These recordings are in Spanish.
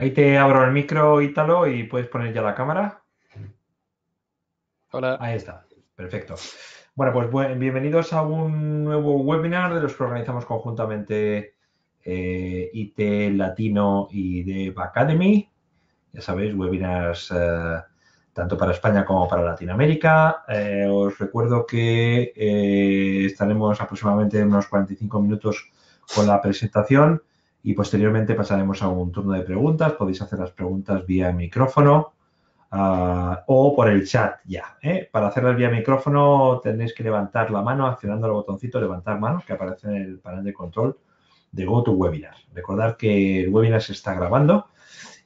Ahí te abro el micro, Ítalo, y puedes poner ya la cámara. Hola. Ahí está, perfecto. Bueno, pues bienvenidos a un nuevo webinar de los que organizamos conjuntamente IT Latino y Dev Academy. Ya sabéis, webinars tanto para España como para Latinoamérica. Os recuerdo que estaremos aproximadamente unos 45 minutos con la presentación y posteriormente pasaremos a un turno de preguntas. Podéis hacer las preguntas vía micrófono o por el chat ya. Para hacerlas vía micrófono tendréis que levantar la mano accionando el botoncito levantar mano que aparece en el panel de control de GoToWebinar. Recordad que el webinar se está grabando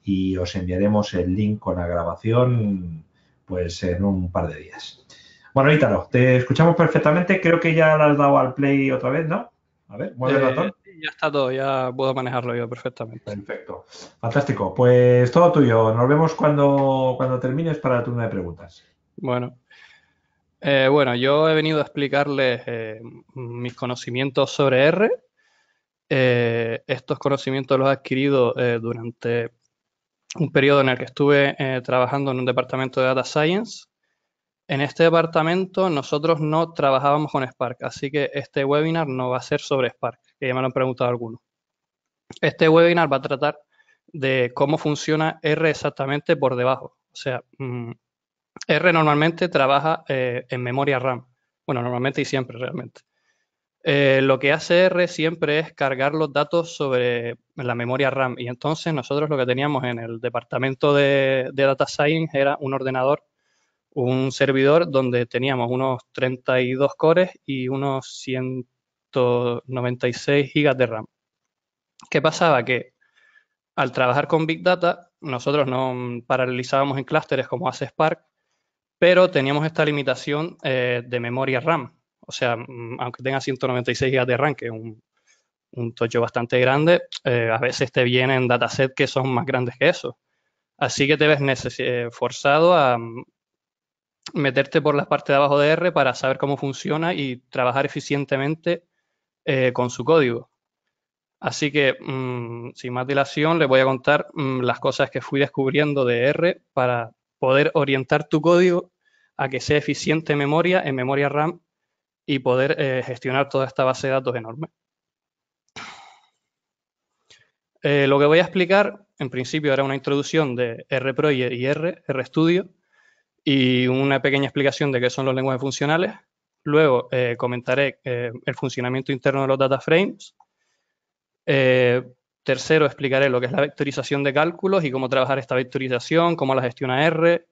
y os enviaremos el link con la grabación pues en un par de días. Bueno, Ítalo, te escuchamos perfectamente. Creo que ya le has dado al play otra vez, ¿no? A ver, mueve el ratón. Sí, ya está todo, ya puedo manejarlo yo perfectamente. Perfecto. Fantástico. Pues todo tuyo. Nos vemos cuando termines para el turno de preguntas. Bueno, bueno, yo he venido a explicarles mis conocimientos sobre R. Estos conocimientos los he adquirido durante un periodo en el que estuve trabajando en un departamento de Data Science. En este departamento nosotros no trabajábamos con Spark, así que este webinar no va a ser sobre Spark, que ya me lo han preguntado algunos. Este webinar va a tratar de cómo funciona R exactamente por debajo. O sea, R normalmente trabaja en memoria RAM. Bueno, normalmente y siempre realmente. Lo que hace R siempre es cargar los datos sobre la memoria RAM. Y entonces nosotros lo que teníamos en el departamento de Data Science era un ordenador, un servidor donde teníamos unos 32 cores y unos 196 gigas de RAM. ¿Qué pasaba? Que al trabajar con Big Data, nosotros no paralizábamos en clústeres como hace Spark, pero teníamos esta limitación de memoria RAM. O sea, aunque tenga 196 GB de RAM, que es un tocho bastante grande, a veces te vienen datasets que son más grandes que eso. Así que te ves forzado a meterte por la parte de abajo de R para saber cómo funciona y trabajar eficientemente con su código. Así que, sin más dilación, les voy a contar las cosas que fui descubriendo de R para poder orientar tu código a que sea eficiente en memoria RAM y poder gestionar toda esta base de datos enorme. Lo que voy a explicar, en principio, era una introducción de RProject y RStudio, y una pequeña explicación de qué son los lenguajes funcionales. Luego comentaré el funcionamiento interno de los data frames. Eh, Tercero, explicaré lo que es la vectorización de cálculos y cómo trabajar esta vectorización, cómo la gestiona R.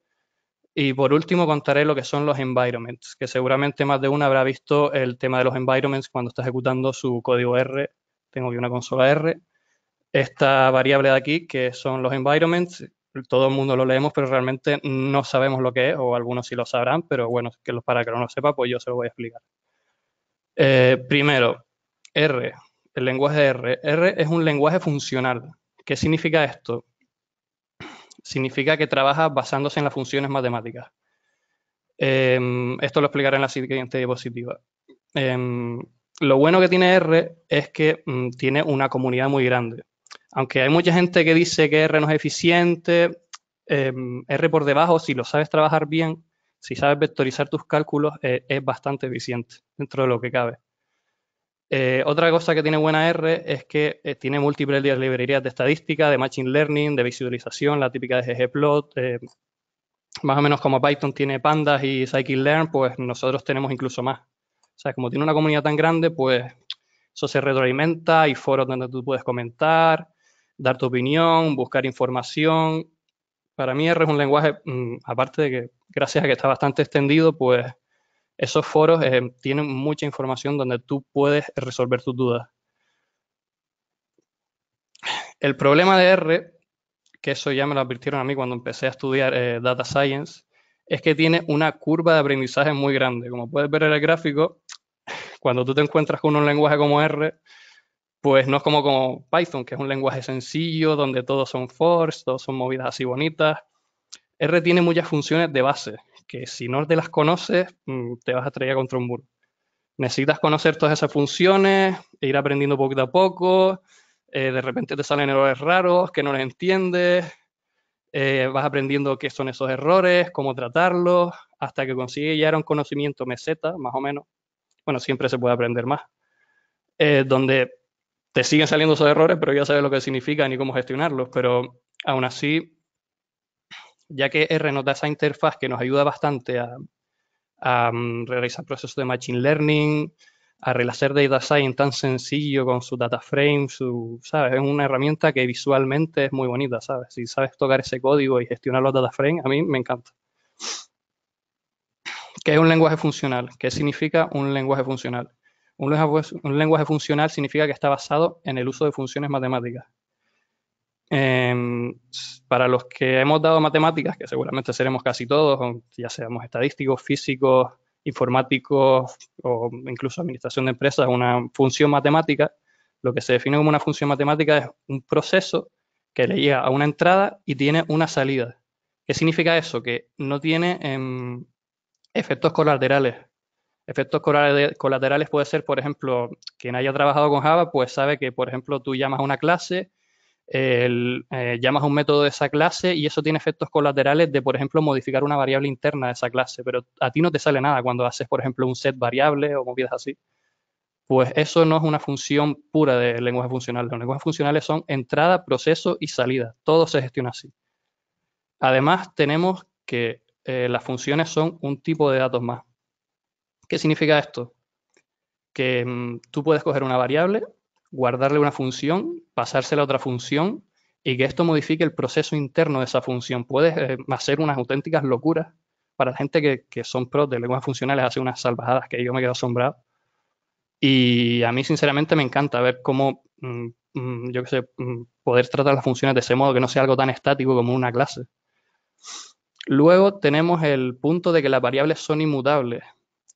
Y por último, contaré lo que son los environments, que seguramente más de una habrá visto el tema de los environments cuando está ejecutando su código R. Tengo aquí una consola R. Esta variable de aquí, que son los environments, todo el mundo lo leemos, pero realmente no sabemos lo que es, o algunos sí lo sabrán, pero bueno, para que no lo sepa, pues yo se lo voy a explicar. Primero, R, el lenguaje R. R es un lenguaje funcional. ¿Qué significa esto? Significa que trabaja basándose en las funciones matemáticas. Esto lo explicaré en la siguiente diapositiva. Lo bueno que tiene R es que tiene una comunidad muy grande. Aunque hay mucha gente que dice que R no es eficiente, R por debajo, si lo sabes trabajar bien, si sabes vectorizar tus cálculos, es bastante eficiente dentro de lo que cabe. Otra cosa que tiene buena R es que tiene múltiples librerías de estadística, de machine learning, de visualización, la típica de ggplot. Más o menos como Python tiene pandas y scikit-learn, pues nosotros tenemos incluso más. O sea, como tiene una comunidad tan grande, pues eso se retroalimenta, hay foros donde tú puedes comentar, dar tu opinión, buscar información. Para mí R es un lenguaje, aparte de que gracias a que está bastante extendido, pues esos foros tienen mucha información donde tú puedes resolver tus dudas. El problema de R, que eso ya me lo advirtieron a mí cuando empecé a estudiar Data Science, es que tiene una curva de aprendizaje muy grande. Como puedes ver en el gráfico, cuando tú te encuentras con un lenguaje como R, pues no es como Python, que es un lenguaje sencillo, donde todos son fors, todos son movidas así bonitas. R tiene muchas funciones de base, que si no te las conoces, te vas a estrellar contra un muro. Necesitas conocer todas esas funciones, e ir aprendiendo poquito a poco, de repente te salen errores raros que no los entiendes, vas aprendiendo qué son esos errores, cómo tratarlos, hasta que consigues llegar a un conocimiento meseta, más o menos. Bueno, siempre se puede aprender más, donde te siguen saliendo esos errores, pero ya sabes lo que significan y cómo gestionarlos. Pero aún así, ya que R nos da esa interfaz que nos ayuda bastante a realizar procesos de Machine Learning, a realizar Data Science tan sencillo con su data frame, ¿sabes? Es una herramienta que visualmente es muy bonita, ¿sabes? Si sabes tocar ese código y gestionar los data frames, a mí me encanta. ¿Qué es un lenguaje funcional? ¿Qué significa un lenguaje funcional? Un lenguaje funcional significa que está basado en el uso de funciones matemáticas. Para los que hemos dado matemáticas, que seguramente seremos casi todos, ya seamos estadísticos, físicos, informáticos o incluso administración de empresas, una función matemática, lo que se define como una función matemática es un proceso que le llega a una entrada y tiene una salida. ¿Qué significa eso? Que no tiene efectos colaterales. Efectos colaterales puede ser, por ejemplo, quien haya trabajado con Java, pues sabe que, por ejemplo, tú llamas a una clase, llamas a un método de esa clase y eso tiene efectos colaterales de, por ejemplo, modificar una variable interna de esa clase, pero a ti no te sale nada cuando haces, por ejemplo, un set variable o movidas así. Pues eso no es una función pura de lenguaje funcional. Los lenguajes funcionales son entrada, proceso y salida. Todo se gestiona así. Además, tenemos que las funciones son un tipo de datos más. ¿Qué significa esto? Que tú puedes coger una variable, guardarle una función, pasársela a otra función y que esto modifique el proceso interno de esa función. Puedes hacer unas auténticas locuras para la gente que son pros de lenguajes funcionales, hace unas salvajadas que yo me quedo asombrado. Y a mí, sinceramente, me encanta ver cómo, yo qué sé, poder tratar las funciones de ese modo, que no sea algo tan estático como una clase. Luego tenemos el punto de que las variables son inmutables.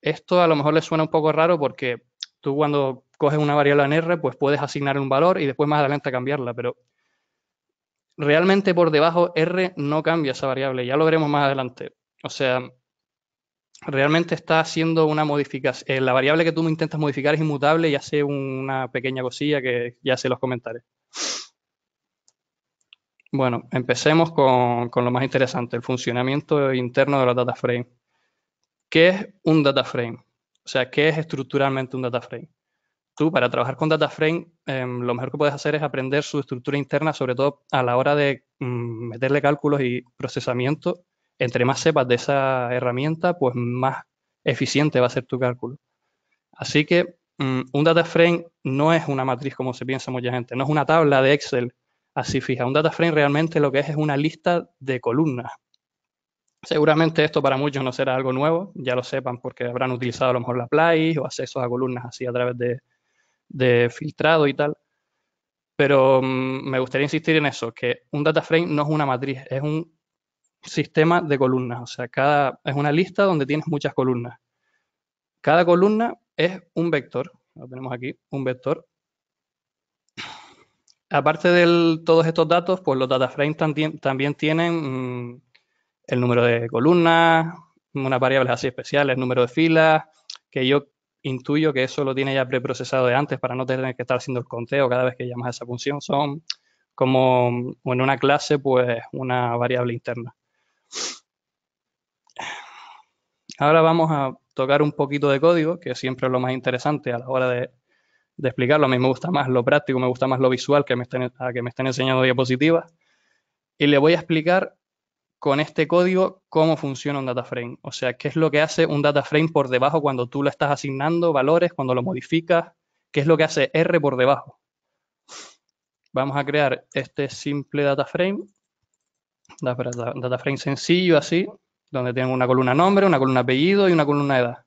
Esto a lo mejor les suena un poco raro porque tú cuando coges una variable en R, pues puedes asignarle un valor y después más adelante cambiarla, pero realmente por debajo R no cambia esa variable, ya lo veremos más adelante. O sea, realmente está haciendo una modificación. La variable que tú intentas modificar es inmutable y hace una pequeña cosilla que ya se los comentaré. Bueno, empecemos con lo más interesante, el funcionamiento interno de los data frames. ¿Qué es un data frame? O sea, ¿qué es estructuralmente un data frame? Tú, para trabajar con data frame, lo mejor que puedes hacer es aprender su estructura interna, sobre todo a la hora de meterle cálculos y procesamiento. Entre más sepas de esa herramienta, pues más eficiente va a ser tu cálculo. Así que un data frame no es una matriz como se piensa mucha gente, no es una tabla de Excel así fija. Un data frame realmente lo que es una lista de columnas. Seguramente esto para muchos no será algo nuevo, ya lo sepan porque habrán utilizado a lo mejor la Play o accesos a columnas así a través de filtrado y tal. Pero me gustaría insistir en eso, que un data frame no es una matriz, es un sistema de columnas. O sea, es una lista donde tienes muchas columnas. Cada columna es un vector. Lo tenemos aquí, un vector. Aparte de todos estos datos, pues los data frames también tienen el número de columnas, unas variables así especiales, el número de filas, que yo intuyo que eso lo tiene ya preprocesado de antes para no tener que estar haciendo el conteo cada vez que llamas a esa función. Son como en una clase, pues una variable interna. Ahora vamos a tocar un poquito de código, que siempre es lo más interesante a la hora de explicarlo. A mí me gusta más lo práctico, me gusta más lo visual que me estén enseñando diapositivas. Y le voy a explicar con este código cómo funciona un data frame. O sea, qué es lo que hace un data frame por debajo cuando tú le estás asignando valores, cuando lo modificas, qué es lo que hace R por debajo. Vamos a crear este simple data frame sencillo así, donde tengo una columna nombre, una columna apellido y una columna edad.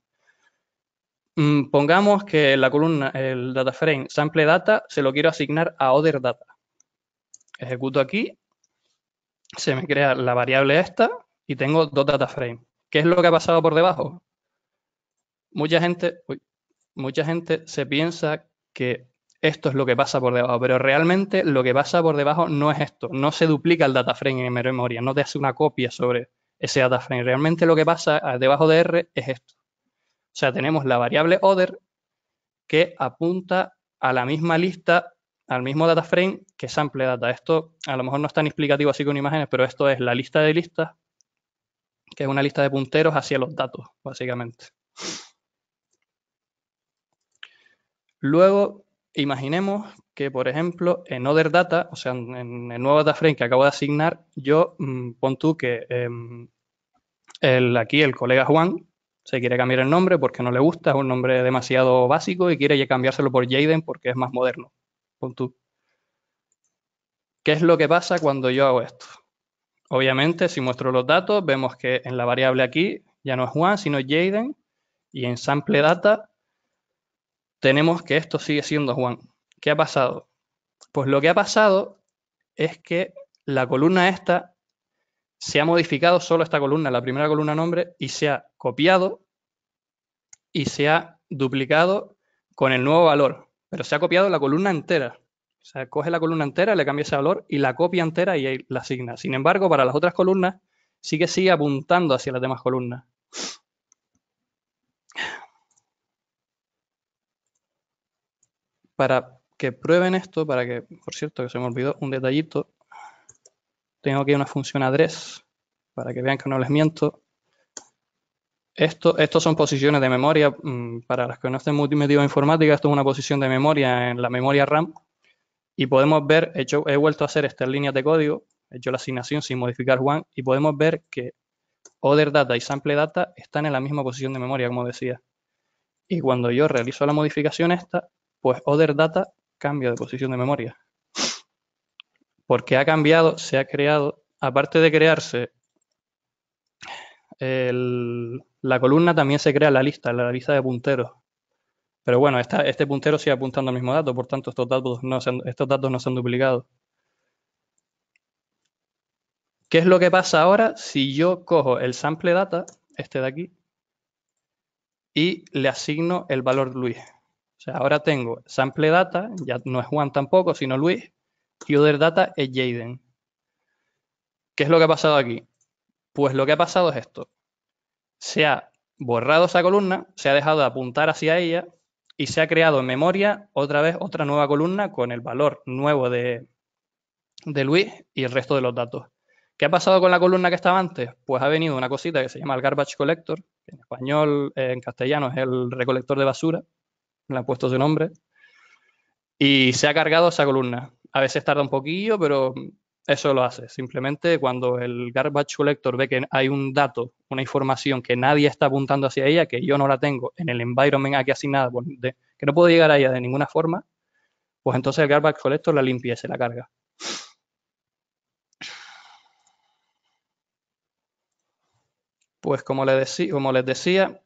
Pongamos que la columna, el data frame sample data, se lo quiero asignar a other data. Ejecuto aquí, se me crea la variable esta y tengo dos data frames. ¿Qué es lo que ha pasado por debajo? Mucha gente se piensa que esto es lo que pasa por debajo, pero realmente lo que pasa por debajo no es esto, no se duplica el data frame en memoria, no te hace una copia sobre ese data frame. Realmente lo que pasa debajo de R es esto. O sea, tenemos la variable other que apunta a la misma lista al mismo data frame que sample data. Esto a lo mejor no es tan explicativo así con imágenes, pero esto es la lista de listas, que es una lista de punteros hacia los datos, básicamente. Luego, imaginemos que, por ejemplo, en Other Data, o sea, en el nuevo data frame que acabo de asignar, yo pon tú que aquí el colega Juan se quiere cambiar el nombre porque no le gusta, es un nombre demasiado básico y quiere cambiárselo por Jaden porque es más moderno. Pon tú. ¿Qué es lo que pasa cuando yo hago esto? Obviamente, si muestro los datos, vemos que en la variable aquí ya no es Juan, sino Jaden, y en sample data tenemos que esto sigue siendo Juan. ¿Qué ha pasado? Pues lo que ha pasado es que la columna esta se ha modificado, solo esta columna, la primera columna nombre, y se ha copiado y se ha duplicado con el nuevo valor, pero se ha copiado la columna entera. O sea, coge la columna entera, le cambia ese valor y la copia entera y ahí la asigna. Sin embargo, para las otras columnas sí que sigue apuntando hacia las demás columnas. Para que prueben esto, para que, por cierto, que se me olvidó un detallito, tengo aquí una función address para que vean que no les miento. Estos son posiciones de memoria. Para las que no estén muy metidos en informática, esto es una posición de memoria en la memoria RAM. Y podemos ver, he vuelto a hacer estas líneas de código, he hecho la asignación sin modificar Juan, y podemos ver que Other Data y Sample Data están en la misma posición de memoria, como decía. Y cuando yo realizo la modificación esta, pues Other Data cambia de posición de memoria. Porque ha cambiado, se ha creado, aparte de crearse la columna, también se crea la lista de punteros. Pero bueno, este puntero sigue apuntando al mismo dato, por tanto estos datos no se han duplicado. ¿Qué es lo que pasa ahora si yo cojo el sample data, este de aquí, y le asigno el valor Luis? O sea, ahora tengo sample data, ya no es Juan tampoco, sino Luis, y other data es Jaden. ¿Qué es lo que ha pasado aquí? Pues lo que ha pasado es esto. Se ha borrado esa columna, se ha dejado de apuntar hacia ella y se ha creado en memoria otra vez otra nueva columna con el valor nuevo de Luis y el resto de los datos. ¿Qué ha pasado con la columna que estaba antes? Pues ha venido una cosita que se llama el garbage collector, que en español, en castellano es el recolector de basura, le han puesto su nombre, y se ha cargado esa columna. A veces tarda un poquillo, pero eso lo hace. Simplemente cuando el garbage collector ve que hay un dato, una información que nadie está apuntando hacia ella, que yo no la tengo en el environment aquí asignada, que no puedo llegar a ella de ninguna forma, pues entonces el garbage collector la limpia y se la carga. Pues como les decía,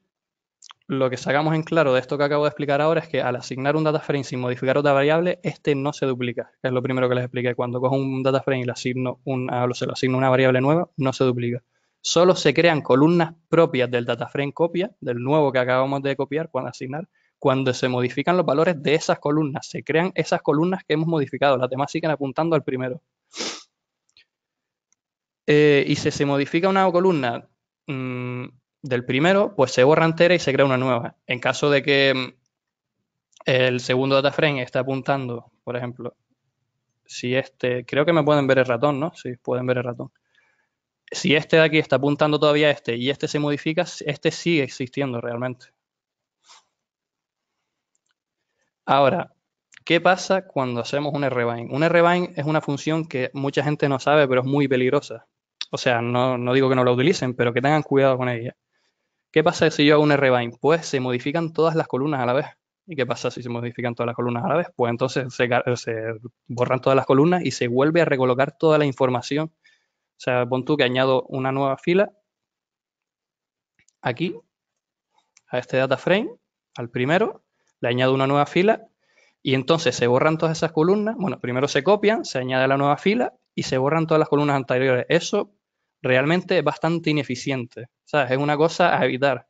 lo que sacamos en claro de esto que acabo de explicar ahora es que al asignar un data frame sin modificar otra variable, este no se duplica, que es lo primero que les expliqué. Cuando cojo un data frame y se lo asigno una variable nueva, no se duplica. Solo se crean columnas propias del data frame copia, del nuevo que acabamos de copiar, cuando se modifican los valores de esas columnas. Se crean esas columnas que hemos modificado, las demás siguen apuntando al primero. Y si se modifica una columna del primero, pues se borra entera y se crea una nueva. En caso de que el segundo data frame está apuntando, por ejemplo, si creo que me pueden ver el ratón, ¿no? Sí, pueden ver el ratón. Si este de aquí está apuntando todavía a este y este se modifica, este sigue existiendo realmente. Ahora, ¿qué pasa cuando hacemos un rbind? Un rbind es una función que mucha gente no sabe, pero es muy peligrosa. O sea, no digo que no la utilicen, pero que tengan cuidado con ella. ¿Qué pasa si yo hago un rbind? Pues se modifican todas las columnas a la vez. ¿Y qué pasa si se modifican todas las columnas a la vez? Pues entonces se borran todas las columnas y se vuelve a recolocar toda la información. O sea, pon tú que añado una nueva fila aquí, a este data frame, al primero, le añado una nueva fila y entonces se borran todas esas columnas. Bueno, primero se copian, se añade la nueva fila y se borran todas las columnas anteriores. Eso realmente es bastante ineficiente. ¿Sabes? Es una cosa a evitar.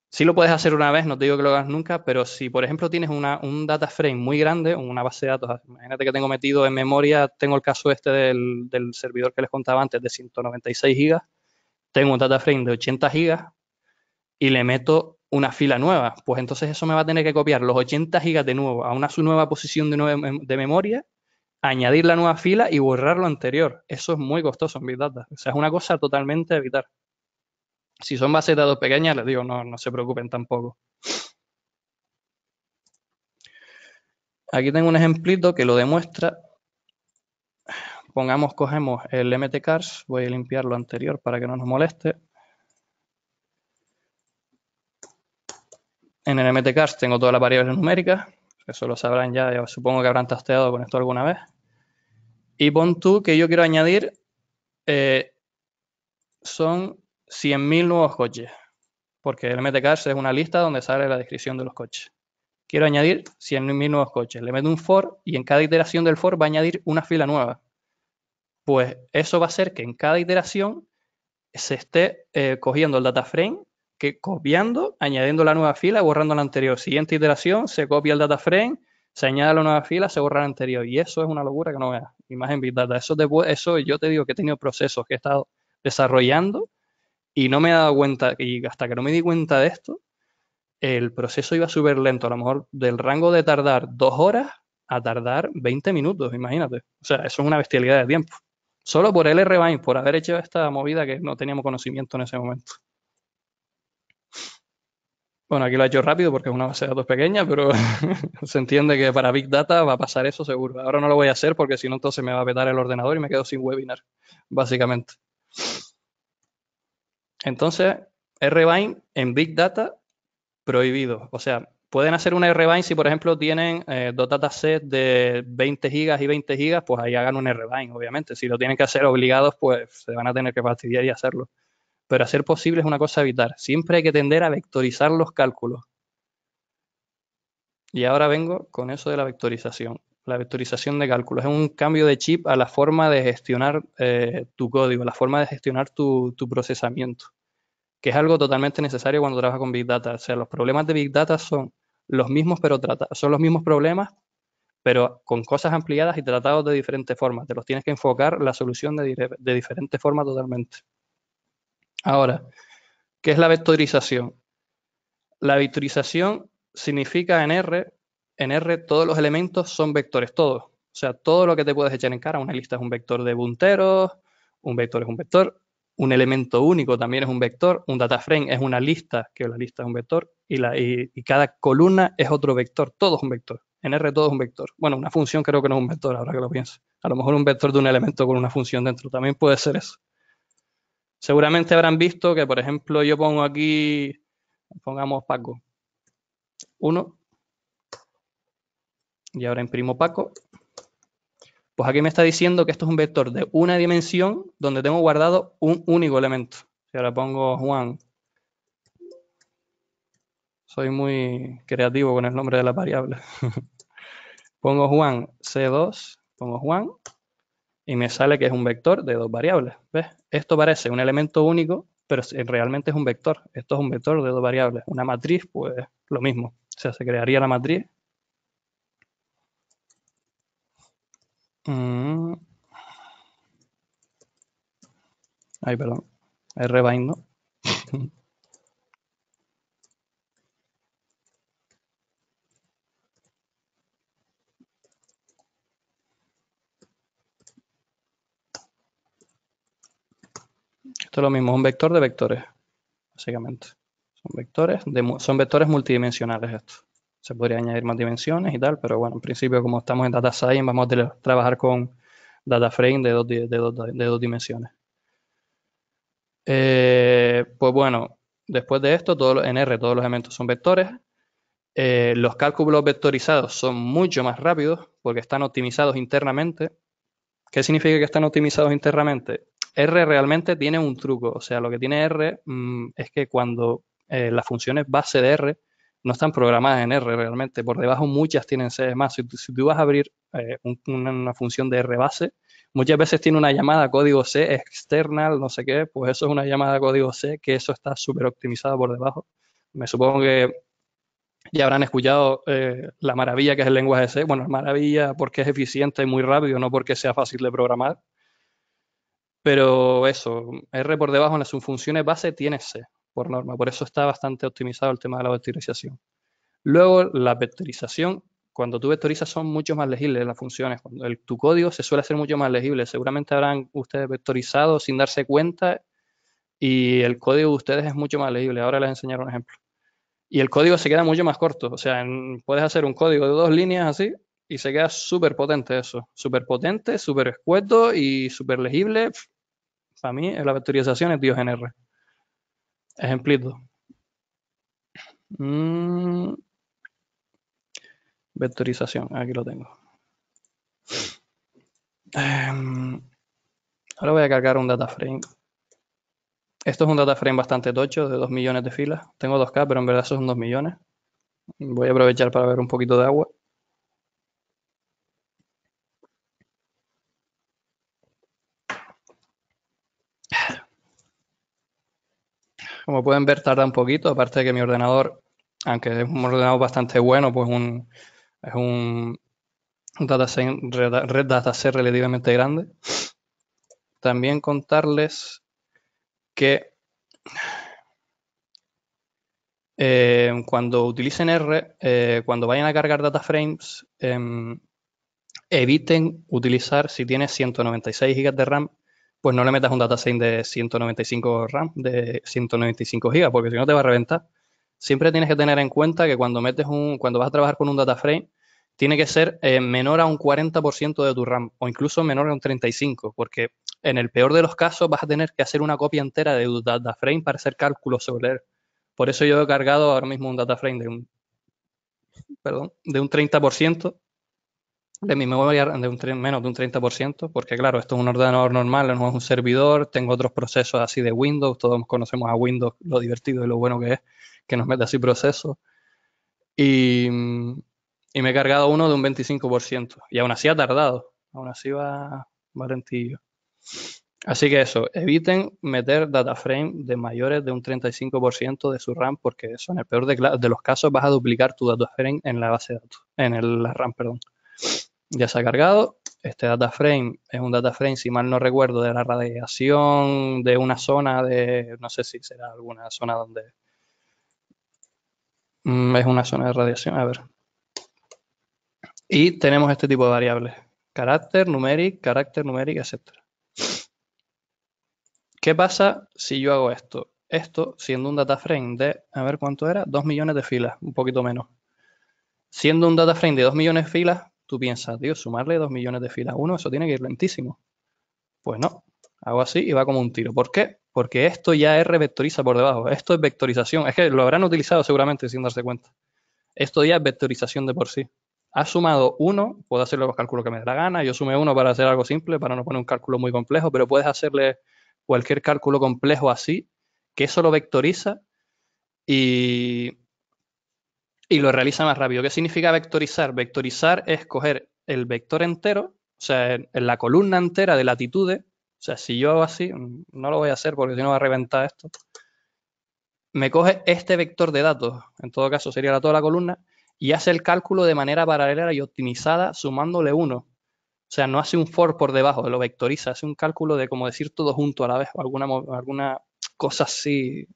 Sí lo puedes hacer una vez, no te digo que lo hagas nunca, pero si, por ejemplo, tienes un data frame muy grande, una base de datos, imagínate que tengo metido en memoria, tengo el caso este del servidor que les contaba antes de 196 gigas, tengo un data frame de 80 gigas y le meto una fila nueva. Pues entonces eso me va a tener que copiar los 80 gigas de nuevo a una su nueva posición de memoria, añadir la nueva fila y borrar lo anterior. Eso es muy costoso en Big Data. O sea, es una cosa totalmente a evitar. Si son bases de datos pequeñas, les digo, no se preocupen tampoco. Aquí tengo un ejemplito que lo demuestra. Cogemos el mtcars, voy a limpiar lo anterior para que no nos moleste. En el mtcars tengo todas las variables numéricas, eso lo sabrán ya supongo que habrán trasteado con esto alguna vez. Y pon tú que yo quiero añadir, son 100.000 nuevos coches, porque el mtcars es una lista donde sale la descripción de los coches. Quiero añadir 100.000 nuevos coches. Le meto un for y en cada iteración del for va a añadir una fila nueva. Pues eso va a hacer que en cada iteración se esté cogiendo el data frame, que copiando, añadiendo la nueva fila, borrando la anterior. Siguiente iteración, se copia el data frame, se añade la nueva fila, se borra la anterior. Y eso es una locura que no veas. Imagen Big Data. Eso yo te digo que he tenido procesos que he estado desarrollando y no me he dado cuenta, y hasta que no me di cuenta de esto, el proceso iba súper lento. A lo mejor del rango de tardar 2 horas a tardar 20 minutos, imagínate. O sea, eso es una bestialidad de tiempo. Solo por el R-Bind, por haber hecho esta movida que no teníamos conocimiento en ese momento. Bueno, aquí lo he hecho rápido porque es una base de datos pequeña, pero se entiende que para Big Data va a pasar eso seguro. Ahora no lo voy a hacer porque si no entonces me va a petar el ordenador y me quedo sin webinar, básicamente. Entonces, R-Bind en Big Data prohibido. O sea, pueden hacer un R-Bind si, por ejemplo, tienen dos datasets de 20 gigas y 20 gigas, pues ahí hagan un R-Bind, obviamente. Si lo tienen que hacer obligados, pues se van a tener que fastidiar y hacerlo. Pero hacer posible es una cosa a evitar. Siempre hay que tender a vectorizar los cálculos. Y ahora vengo con eso de la vectorización. La vectorización de cálculos es un cambio de chip a la forma de gestionar tu código, la forma de gestionar tu procesamiento, que es algo totalmente necesario cuando trabajas con Big Data. O sea, los problemas de Big Data son los mismos, son los mismos problemas, pero con cosas ampliadas y tratados de diferentes formas. Te los tienes que enfocar la solución de diferente forma totalmente. Ahora, ¿qué es la vectorización? La vectorización significa en R todos los elementos son vectores, todos. O sea, todo lo que te puedes echar en cara, una lista es un vector de punteros, un vector es un vector, un elemento único también es un vector, un data frame es una lista, que la lista es un vector, y cada columna es otro vector, todo es un vector. En R todo es un vector. Bueno, una función creo que no es un vector, ahora que lo pienso. A lo mejor un vector de un elemento con una función dentro, también puede ser eso. Seguramente habrán visto que, por ejemplo, yo pongo aquí, pongamos Paco, 1, y ahora imprimo Paco. Pues aquí me está diciendo que esto es un vector de una dimensión donde tengo guardado un único elemento. Si ahora pongo Juan, soy muy creativo con el nombre de las variables. Pongo Juan C2, pongo Juan, y me sale que es un vector de 2 variables. ¿Ves? Esto parece un elemento único, pero realmente es un vector. Esto es un vector de 2 variables. Una matriz, pues lo mismo. O sea, se crearía la matriz. Ay, perdón. R-bind, ¿no? Esto es lo mismo, un vector de vectores, básicamente. Son vectores multidimensionales estos. Se podría añadir más dimensiones y tal, pero bueno, en principio, como estamos en Data Science, vamos a trabajar con data frame de dos dimensiones. Pues bueno, después de esto, en R todos los elementos son vectores. Los cálculos vectorizados son mucho más rápidos porque están optimizados internamente. ¿Qué significa que están optimizados internamente? R realmente tiene un truco. O sea, lo que tiene R es que cuando las funciones base de R no están programadas en R realmente. Por debajo muchas tienen C. Más, si tú vas a abrir una función de R base, muchas veces tiene una llamada código C external, no sé qué, pues eso es una llamada código C, que eso está súper optimizado por debajo. Me supongo que ya habrán escuchado la maravilla que es el lenguaje C. Bueno, maravilla porque es eficiente y muy rápido, no porque sea fácil de programar. Pero eso, R por debajo en las subfunciones base tiene C. por norma. Por eso está bastante optimizado el tema de la vectorización. Luego, la vectorización, cuando tú vectorizas son mucho más legibles las funciones. Cuando tu código se suele hacer mucho más legible. Seguramente habrán ustedes vectorizado sin darse cuenta y el código de ustedes es mucho más legible. Ahora les enseñaré un ejemplo. Y el código se queda mucho más corto. O sea, puedes hacer un código de 2 líneas así y se queda súper potente eso. Súper potente, súper escueto y súper legible. Para mí, la vectorización es Dios en R. Ejemplito. Vectorización, aquí lo tengo. Ahora voy a cargar un data frame. Esto es un data frame bastante tocho, de 2 millones de filas. Tengo 2K, pero en verdad son 2 millones. Voy a aprovechar para ver un poquito de agua. Como pueden ver, tarda un poquito, aparte de que mi ordenador, aunque es un ordenador bastante bueno, pues es un red dataset relativamente grande. También contarles que cuando utilicen R, cuando vayan a cargar data frames, eviten utilizar, si tienes 196 GB de RAM, pues no le metas un datasave de 195 RAM, de 195 GB, porque si no te va a reventar. Siempre tienes que tener en cuenta que cuando vas a trabajar con un data frame, tiene que ser menor a un 40% de tu RAM, o incluso menor a un 35%, porque en el peor de los casos vas a tener que hacer una copia entera de tu data frame para hacer cálculos sobre él. Por eso yo he cargado ahora mismo un data frame de un 30% de mi memoria, menos de un 30%, porque claro, esto es un ordenador normal, no es un servidor, tengo otros procesos así de Windows, todos conocemos a Windows, lo divertido y lo bueno que es, que nos mete así procesos, y, y me he cargado uno de un 25%, y aún así ha tardado, aún así va lentillo. Así que eso, eviten meter data frame de mayores de un 35% de su RAM, porque eso en el peor de los casos vas a duplicar tu data frame en la base de datos, la RAM, perdón. Ya se ha cargado. Este data frame es un data frame, si mal no recuerdo, de la radiación de una zona de, no sé si será alguna zona donde es una zona de radiación, a ver. Y tenemos este tipo de variables, carácter, numeric, etc. ¿Qué pasa si yo hago esto? Esto, siendo un data frame de, a ver cuánto era, 2 millones de filas, un poquito menos. Siendo un data frame de 2 millones de filas, tú piensas, tío, sumarle 2 millones de filas a uno, eso tiene que ir lentísimo. Pues no, hago así y va como un tiro. ¿Por qué? Porque esto ya R vectoriza por debajo. Esto es vectorización. Es que lo habrán utilizado seguramente sin darse cuenta. Esto ya es vectorización de por sí. Ha sumado 1, puedo hacerle los cálculos que me dé la gana. Yo sumé 1 para hacer algo simple, para no poner un cálculo muy complejo, pero puedes hacerle cualquier cálculo complejo así, que eso lo vectoriza y lo realiza más rápido. ¿Qué significa vectorizar? Vectorizar es coger el vector entero, o sea, en la columna entera de latitudes. O sea, si yo hago así, no lo voy a hacer porque si no va a reventar esto. Me coge este vector de datos, en todo caso sería toda la columna, y hace el cálculo de manera paralela y optimizada sumándole 1. O sea, no hace un for por debajo, lo vectoriza, hace un cálculo de como decir todo junto a la vez, o alguna cosa así,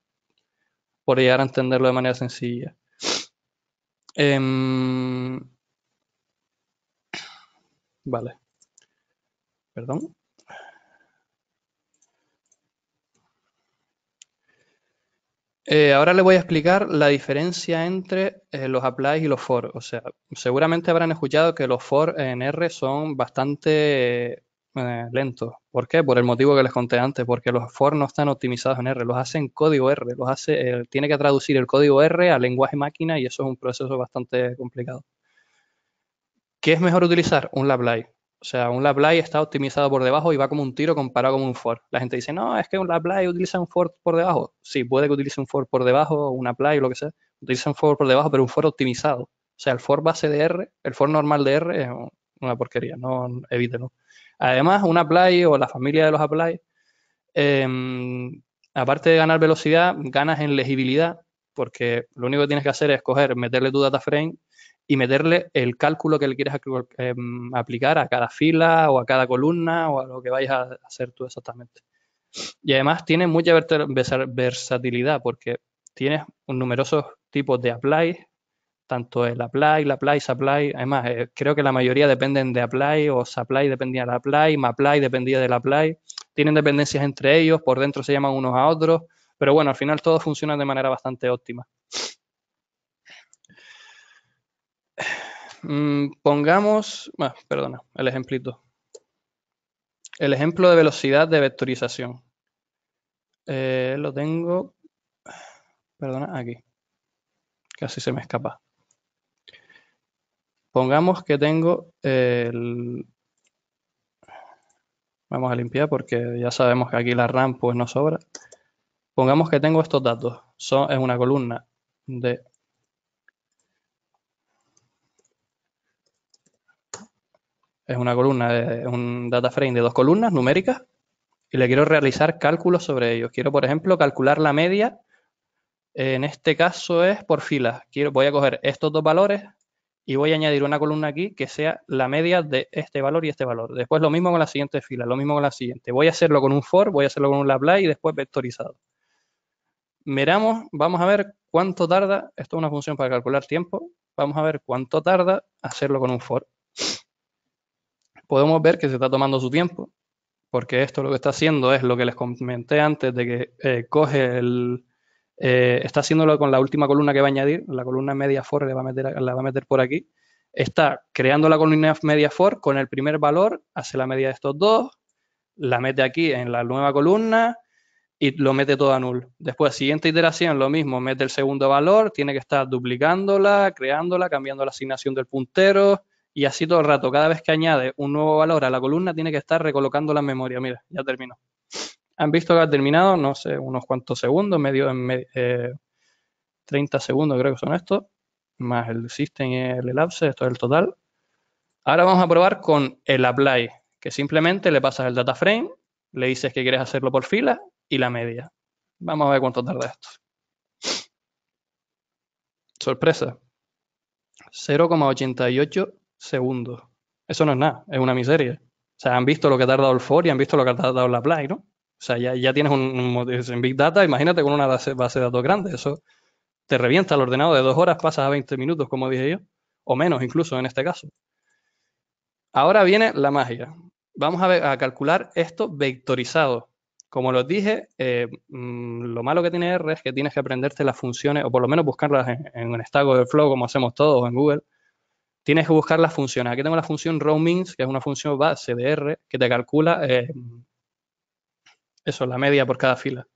por llegar a entenderlo de manera sencilla. Vale. Perdón. Ahora le voy a explicar la diferencia entre los applies y los for. O sea, seguramente habrán escuchado que los for en R son bastante lentos. ¿Por qué? Por el motivo que les conté antes, porque los for no están optimizados en R, los hace en código R, tiene que traducir el código R al lenguaje máquina y eso es un proceso bastante complicado. ¿Qué es mejor utilizar? Un lapply. O sea, un lapply está optimizado por debajo y va como un tiro comparado con un for. La gente dice, no, es que un lapply utiliza un for por debajo. Sí, puede que utilice un for por debajo, un apply o lo que sea. Utiliza un for por debajo, pero un for optimizado. O sea, el for base de R, el for normal de R es una porquería, no evítelo. Además, un apply o la familia de los apply, aparte de ganar velocidad, ganas en legibilidad, porque lo único que tienes que hacer es meterle tu data frame y meterle el cálculo que le quieres aplicar a cada fila o a cada columna o a lo que vayas a hacer tú exactamente. Y además tiene mucha versatilidad porque tienes numerosos tipos de apply, tanto el apply, l'apply, supply. Además, creo que la mayoría dependen de apply o supply dependía del apply, m'apply dependía del apply. Tienen dependencias entre ellos, por dentro se llaman unos a otros, pero bueno, al final todo funciona de manera bastante óptima. Pongamos, perdona, el ejemplito. El ejemplo de velocidad de vectorización. Lo tengo, perdona, aquí. Casi se me escapa. Pongamos que tengo el... Vamos a limpiar porque ya sabemos que aquí la RAM pues no sobra. Pongamos que tengo estos datos. Es una columna de... Es una columna de un data frame de 2 columnas numéricas y le quiero realizar cálculos sobre ellos. Quiero, por ejemplo, calcular la media. En este caso es por filas. Voy a coger estos dos valores y voy a añadir una columna aquí que sea la media de este valor y este valor. Después lo mismo con la siguiente fila, lo mismo con la siguiente. Voy a hacerlo con un for, voy a hacerlo con un Laplace y después vectorizado. Miramos, vamos a ver cuánto tarda, esto es una función para calcular tiempo, vamos a ver cuánto tarda hacerlo con un for. Podemos ver que se está tomando su tiempo, porque esto lo que está haciendo es lo que les comenté antes de que coge el... está haciéndolo con la última columna que va a añadir, la columna media for la va a meter por aquí. Está creando la columna media for con el primer valor, hace la media de estos dos, la mete aquí en la nueva columna y lo mete todo a null. Después, siguiente iteración, lo mismo, mete el segundo valor, tiene que estar duplicándola, creándola, cambiando la asignación del puntero y así todo el rato. Cada vez que añade un nuevo valor a la columna, tiene que estar recolocando la memoria. Mira, ya terminó. ¿Han visto que ha terminado? No sé, unos cuantos segundos, 30 segundos creo que son estos, más el system y el elapse, esto es el total. Ahora vamos a probar con el apply, que simplemente le pasas el data frame, le dices que quieres hacerlo por fila y la media. Vamos a ver cuánto tarda esto. Sorpresa. 0,88 segundos. Eso no es nada, es una miseria. O sea, han visto lo que ha tardado el for y han visto lo que ha tardado el apply, ¿no? O sea, ya tienes en Big Data, imagínate con una base de datos grande, eso te revienta el ordenador de 2 horas, pasas a 20 minutos, como dije yo, o menos incluso en este caso. Ahora viene la magia. Vamos a calcular esto vectorizado. Como os dije, lo malo que tiene R es que tienes que aprenderte las funciones, o por lo menos buscarlas en Stack Overflow, como hacemos todos en Google. Tienes que buscar las funciones. Aquí tengo la función rowMins, que es una función base de R, que te calcula eso, la media por cada fila.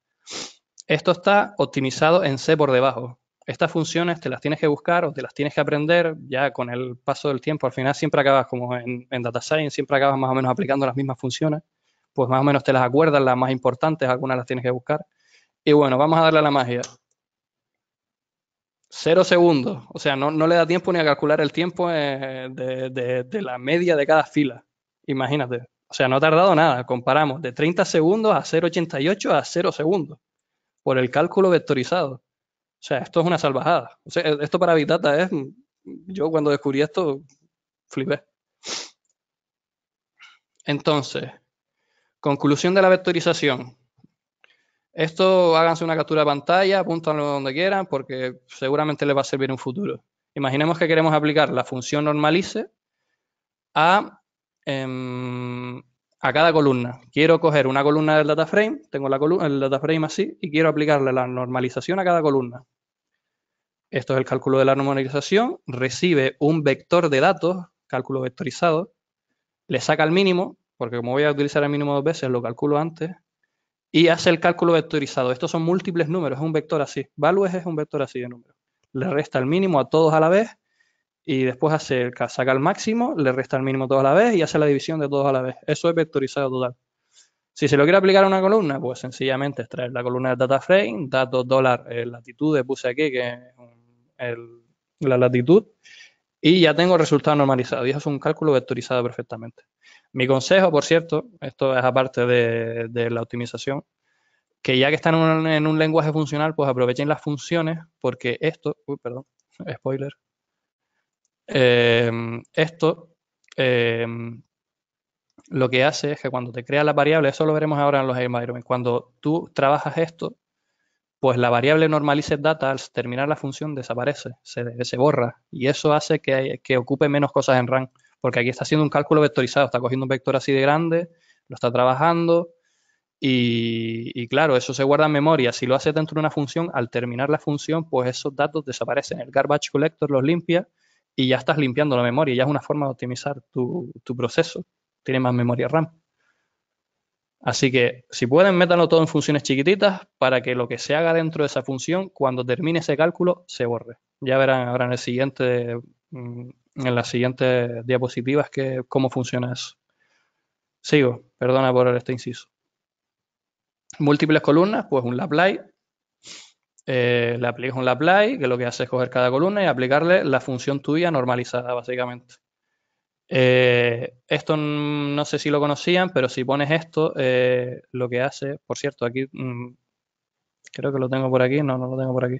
Esto está optimizado en C por debajo. Estas funciones te las tienes que buscar o te las tienes que aprender ya con el paso del tiempo. Al final siempre acabas como en Data Science, siempre acabas más o menos aplicando las mismas funciones. Pues más o menos te las acuerdas, las más importantes, algunas las tienes que buscar. Y bueno, vamos a darle a la magia. 0 segundos. O sea, no le da tiempo ni a calcular el tiempo de la media de cada fila. Imagínate. O sea, no ha tardado nada. Comparamos de 30 segundos a 0,88 a 0 segundos por el cálculo vectorizado. O sea, esto es una salvajada. O sea, esto para Big Data es... Yo cuando descubrí esto, flipé. Entonces, conclusión de la vectorización. Esto háganse una captura de pantalla, apúntanlo donde quieran, porque seguramente les va a servir en un futuro. Imaginemos que queremos aplicar la función normalize a cada columna. Quiero coger una columna del data frame, tengo el data frame así, y quiero aplicarle la normalización a cada columna. Esto es el cálculo de la normalización, recibe un vector de datos, cálculo vectorizado, le saca el mínimo, porque como voy a utilizar el mínimo 2 veces, lo calculo antes, y hace el cálculo vectorizado. Estos son múltiples números, es un vector así. Values es un vector así de números. Le resta el mínimo a todos a la vez y después saca el máximo, le resta el mínimo a todos a la vez y hace la división de todos a la vez. Eso es vectorizado total. Si se lo quiere aplicar a una columna, pues sencillamente extraer la columna del data frame, datos dólar latitud, puse aquí que es la latitud, y ya tengo el resultado normalizado. Y eso es un cálculo vectorizado perfectamente. Mi consejo, por cierto, esto es aparte de la optimización, que ya que están en un lenguaje funcional, pues aprovechen las funciones, porque esto, perdón, spoiler, esto lo que hace es que cuando te crea las variables, eso lo veremos ahora en los environments, cuando tú trabajas esto, pues la variable normalized data al terminar la función desaparece, se borra, y eso hace que ocupe menos cosas en RAM, porque aquí está haciendo un cálculo vectorizado, está cogiendo un vector así de grande, lo está trabajando, y claro, eso se guarda en memoria. Si lo haces dentro de una función, al terminar la función, pues esos datos desaparecen. El garbage collector los limpia y ya estás limpiando la memoria. Ya es una forma de optimizar tu proceso. Tiene más memoria RAM. Así que, si pueden, métanlo todo en funciones chiquititas para que lo que se haga dentro de esa función, cuando termine ese cálculo, se borre. Ya verán ahora en las siguientes diapositivas cómo funciona eso. Sigo, perdona por este inciso. Múltiples columnas, pues un lapply. Le aplicas un lapply, que lo que hace es coger cada columna y aplicarle la función tuya normalizada, básicamente. Esto no sé si lo conocían, pero si pones esto, lo que hace, por cierto, aquí creo que lo tengo por aquí, no lo tengo por aquí.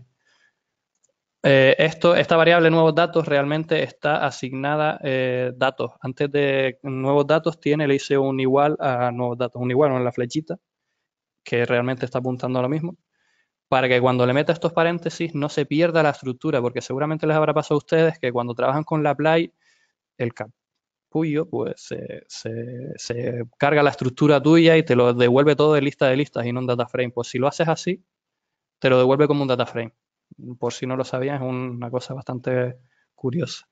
Esta variable nuevos datos realmente está asignada datos. Antes de nuevos datos le hice un igual a nuevos datos, un igual en la flechita, que realmente está apuntando a lo mismo, para que cuando le meta estos paréntesis no se pierda la estructura, porque seguramente les habrá pasado a ustedes que cuando trabajan con la apply, el capullo pues se carga la estructura tuya y te lo devuelve todo de listas y no un data frame. Pues si lo haces así, te lo devuelve como un data frame. Por si no lo sabías, es una cosa bastante curiosa.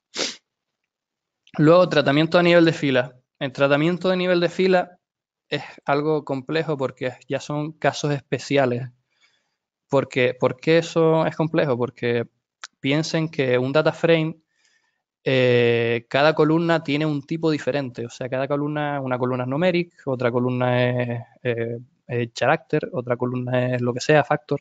Luego, tratamiento a nivel de fila. El tratamiento de nivel de fila es algo complejo porque ya son casos especiales. ¿Por qué eso es complejo? Porque piensen que un data frame, cada columna tiene un tipo diferente. O sea, cada columna, una columna es numeric, otra columna es character, otra columna es lo que sea, factor.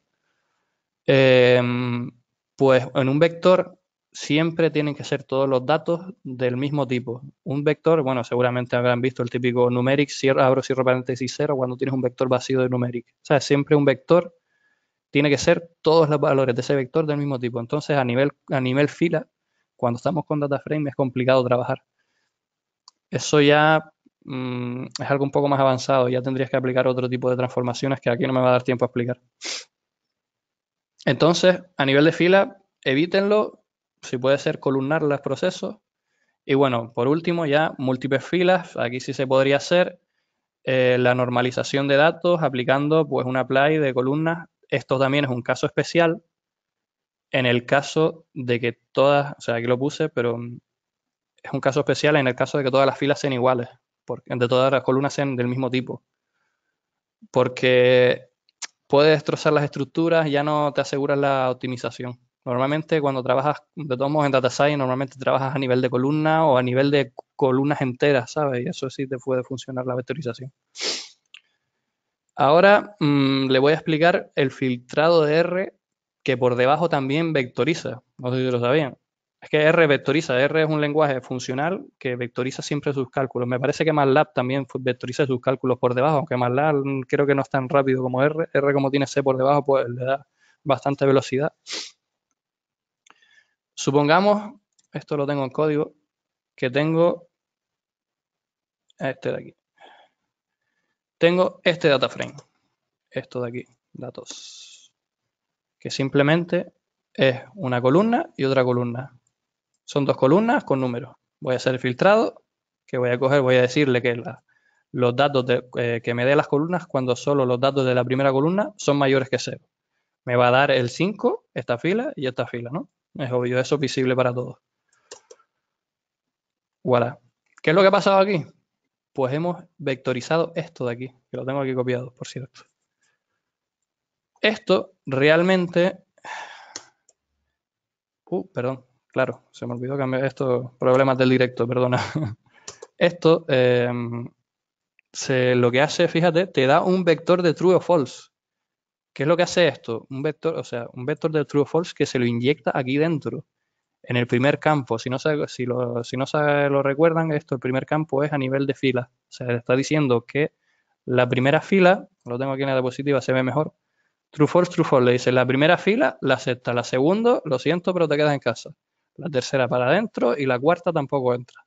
Pues en un vector siempre tienen que ser todos los datos del mismo tipo. Un vector, bueno, seguramente habrán visto el típico numeric, abro, cierro paréntesis 0, cuando tienes un vector vacío de numeric. O sea, siempre un vector tiene que ser todos los valores de ese vector del mismo tipo. Entonces, a nivel fila, cuando estamos con data frame es complicado trabajar. Eso ya es algo un poco más avanzado. Ya tendrías que aplicar otro tipo de transformaciones que aquí no me va a dar tiempo a explicar. Entonces, a nivel de fila, evítenlo. Si puede ser, columnar los procesos. Y bueno, por último, ya múltiples filas. Aquí sí se podría hacer la normalización de datos aplicando pues un apply de columnas. Esto también es un caso especial en el caso de que todas, o sea, aquí lo puse, pero es un caso especial en el caso de que todas las filas sean iguales, porque de todas las columnas sean del mismo tipo. Porque puede destrozar las estructuras, ya no te aseguras la optimización. Normalmente cuando trabajas, de todos modos en Data Science, normalmente trabajas a nivel de columna o a nivel de columnas enteras, ¿sabes? Y eso sí te puede funcionar la vectorización. Ahora le voy a explicar el filtrado de R, que por debajo también vectoriza. No sé si lo sabían. Es que R vectoriza. R es un lenguaje funcional que vectoriza siempre sus cálculos. Me parece que MATLAB también vectoriza sus cálculos por debajo, aunque MATLAB creo que no es tan rápido como R. R, como tiene C por debajo, pues le da bastante velocidad. Supongamos, esto lo tengo en código, que tengo este de aquí. Tengo este data frame. Esto de aquí, datos. Que simplemente es una columna y otra columna. Son dos columnas con números. Voy a hacer el filtrado, que voy a coger, voy a decirle que los datos que me dé las columnas cuando solo los datos de la primera columna son mayores que 0. Me va a dar el 5, esta fila y esta fila, ¿no? Es obvio, eso es visible para todos. Voilà. ¿Qué es lo que ha pasado aquí? Pues hemos vectorizado esto de aquí, que lo tengo aquí copiado, por cierto. Esto realmente... perdón, claro, se me olvidó cambiar estos problemas del directo, perdona. Esto lo que hace, fíjate, te da un vector de true o false. ¿Qué es lo que hace esto? Un vector, o sea, un vector de true o false que se lo inyecta aquí dentro, en el primer campo. Si no lo recuerdan, el primer campo es a nivel de fila. O sea, está diciendo que la primera fila, lo tengo aquí en la diapositiva, se ve mejor. True, false, le dice, la primera fila la acepta, la segunda, lo siento, pero te quedas en casa. La tercera para adentro y la cuarta tampoco entra.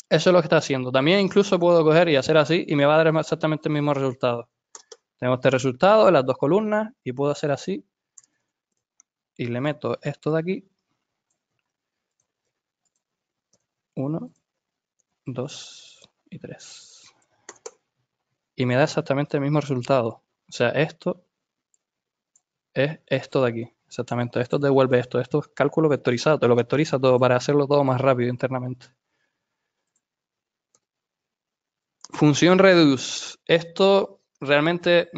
Eso es lo que está haciendo. También incluso puedo coger y hacer así y me va a dar exactamente el mismo resultado. Tengo este resultado de las dos columnas y puedo hacer así y le meto esto de aquí. 1, 2 y 3. Y me da exactamente el mismo resultado. O sea, esto es esto de aquí. Exactamente. Esto devuelve esto. Esto es cálculo vectorizado. Te lo vectoriza todo para hacerlo todo más rápido internamente. Función reduce. Esto realmente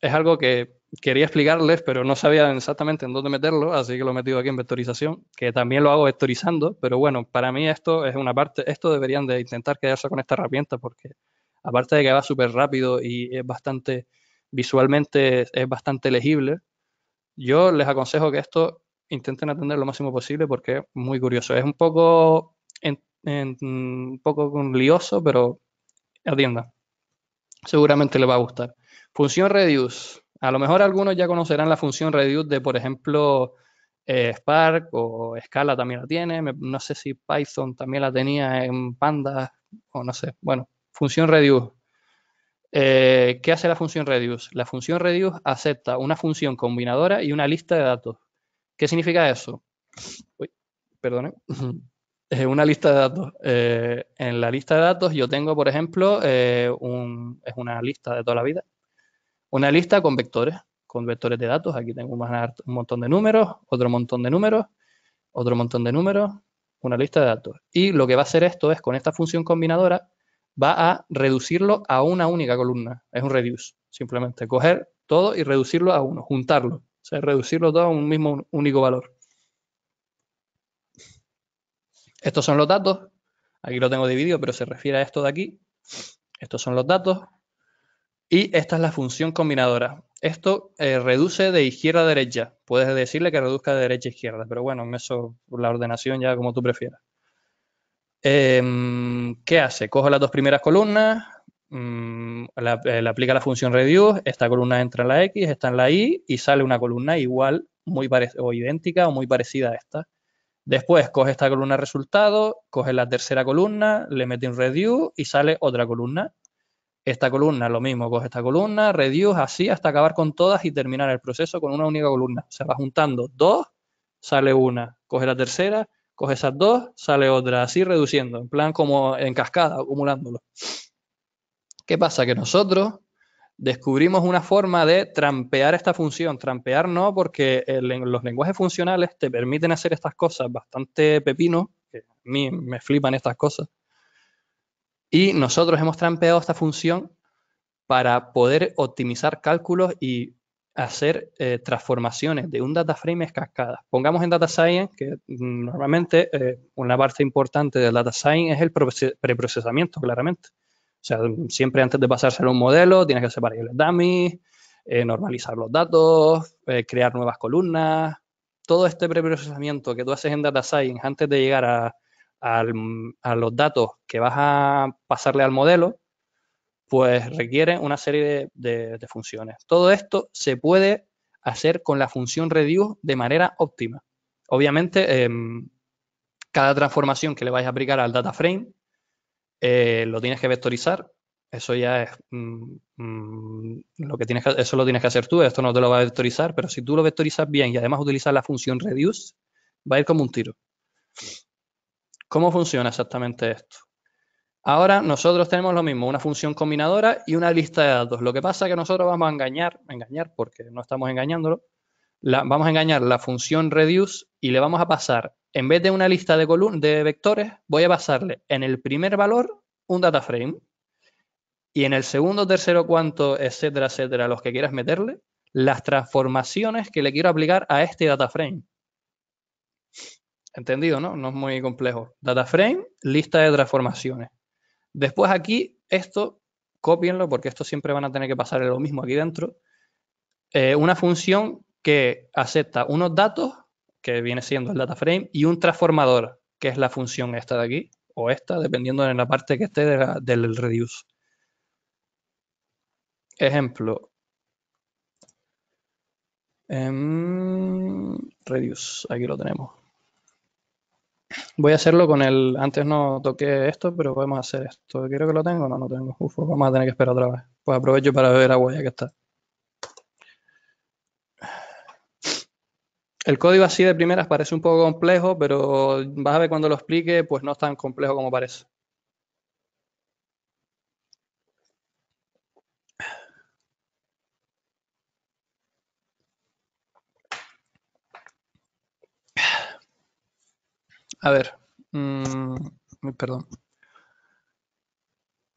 es algo que quería explicarles, pero no sabía exactamente en dónde meterlo, así que lo he metido aquí en vectorización, que también lo hago vectorizando, pero bueno, para mí esto es una parte, esto deberían de intentar quedarse con esta herramienta porque aparte de que va súper rápido y es bastante, visualmente es bastante legible, yo les aconsejo que esto intenten atender lo máximo posible porque es muy curioso. Es un poco, un poco lioso, pero atiendan. Seguramente les va a gustar. Función reduce. A lo mejor algunos ya conocerán la función reduce de, por ejemplo, Spark o Scala también la tiene. No sé si Python también la tenía en Pandas o no sé. Bueno, función reduce. ¿Qué hace la función reduce? La función reduce acepta una función combinadora y una lista de datos. ¿Qué significa eso? Uy, perdone. Una lista de datos. En la lista de datos yo tengo, por ejemplo, es una lista de toda la vida. Una lista con vectores de datos. Aquí tengo un montón de números, otro montón de números, otro montón de números, una lista de datos. Y lo que va a hacer esto es, con esta función combinadora, va a reducirlo a una única columna. Es un reduce. Simplemente coger todo y reducirlo a uno, juntarlo. O sea, reducirlo todo a un mismo único valor. Estos son los datos. Aquí lo tengo dividido, pero se refiere a esto de aquí. Estos son los datos. Y esta es la función combinadora. Esto reduce de izquierda a derecha. Puedes decirle que reduzca de derecha a izquierda, pero bueno, eso, la ordenación ya como tú prefieras. ¿Qué hace? Coge las dos primeras columnas, le aplica la función reduce, esta columna entra en la X, está en la Y y sale una columna igual, o idéntica o muy parecida a esta. Después coge esta columna resultado, coge la tercera columna, le mete un reduce y sale otra columna. Esta columna, lo mismo, coge esta columna, reduce, así hasta acabar con todas y terminar el proceso con una única columna. Se va juntando dos, sale una, coge la tercera, coge esas dos, sale otra, así reduciendo, en plan como en cascada, acumulándolo. ¿Qué pasa? Que nosotros descubrimos una forma de trampear esta función. Trampear no, porque los lenguajes funcionales te permiten hacer estas cosas bastante pepino, que a mí me flipan estas cosas. Y nosotros hemos trampeado esta función para poder optimizar cálculos y hacer transformaciones de un data frame en cascada. Pongamos en data science que normalmente una parte importante del data science es el preprocesamiento, claramente. O sea, siempre antes de pasárselo a un modelo, tienes que separar el dummy, normalizar los datos, crear nuevas columnas. Todo este preprocesamiento que tú haces en data science antes de llegar a los datos que vas a pasarle al modelo, pues requiere una serie de funciones. Todo esto se puede hacer con la función reduce de manera óptima. Obviamente, cada transformación que le vais a aplicar al data frame lo tienes que vectorizar. Eso ya es lo que eso lo tienes que hacer tú. Esto no te lo va a vectorizar, pero si tú lo vectorizas bien y además utilizas la función reduce, va a ir como un tiro. ¿Cómo funciona exactamente esto? Ahora nosotros tenemos lo mismo, una función combinadora y una lista de datos. Lo que pasa es que nosotros vamos a engañar porque no estamos engañándolo, vamos a engañar la función reduce y le vamos a pasar, en vez de una lista de vectores, voy a pasarle en el primer valor un data frame y en el segundo, tercero, cuarto, etcétera, etcétera, los que quieras meterle, las transformaciones que le quiero aplicar a este data frame. ¿Entendido, no? No es muy complejo. Data frame, lista de transformaciones. Después aquí, esto, cópienlo porque esto siempre van a tener que pasar lo mismo aquí dentro. Una función que acepta unos datos, que viene siendo el data frame, y un transformador, que es la función esta de aquí, o esta, dependiendo de la parte que esté del reduce. Ejemplo. Reduce, aquí lo tenemos. Voy a hacerlo con el... Antes no toqué esto, pero podemos hacer esto. ¿Quiero que lo tengo? No, no tengo. Uf, pues vamos a tener que esperar otra vez. Pues aprovecho para beber agua ya que está. El código así de primeras parece un poco complejo, pero vas a ver cuando lo explique, pues no es tan complejo como parece. A ver, perdón.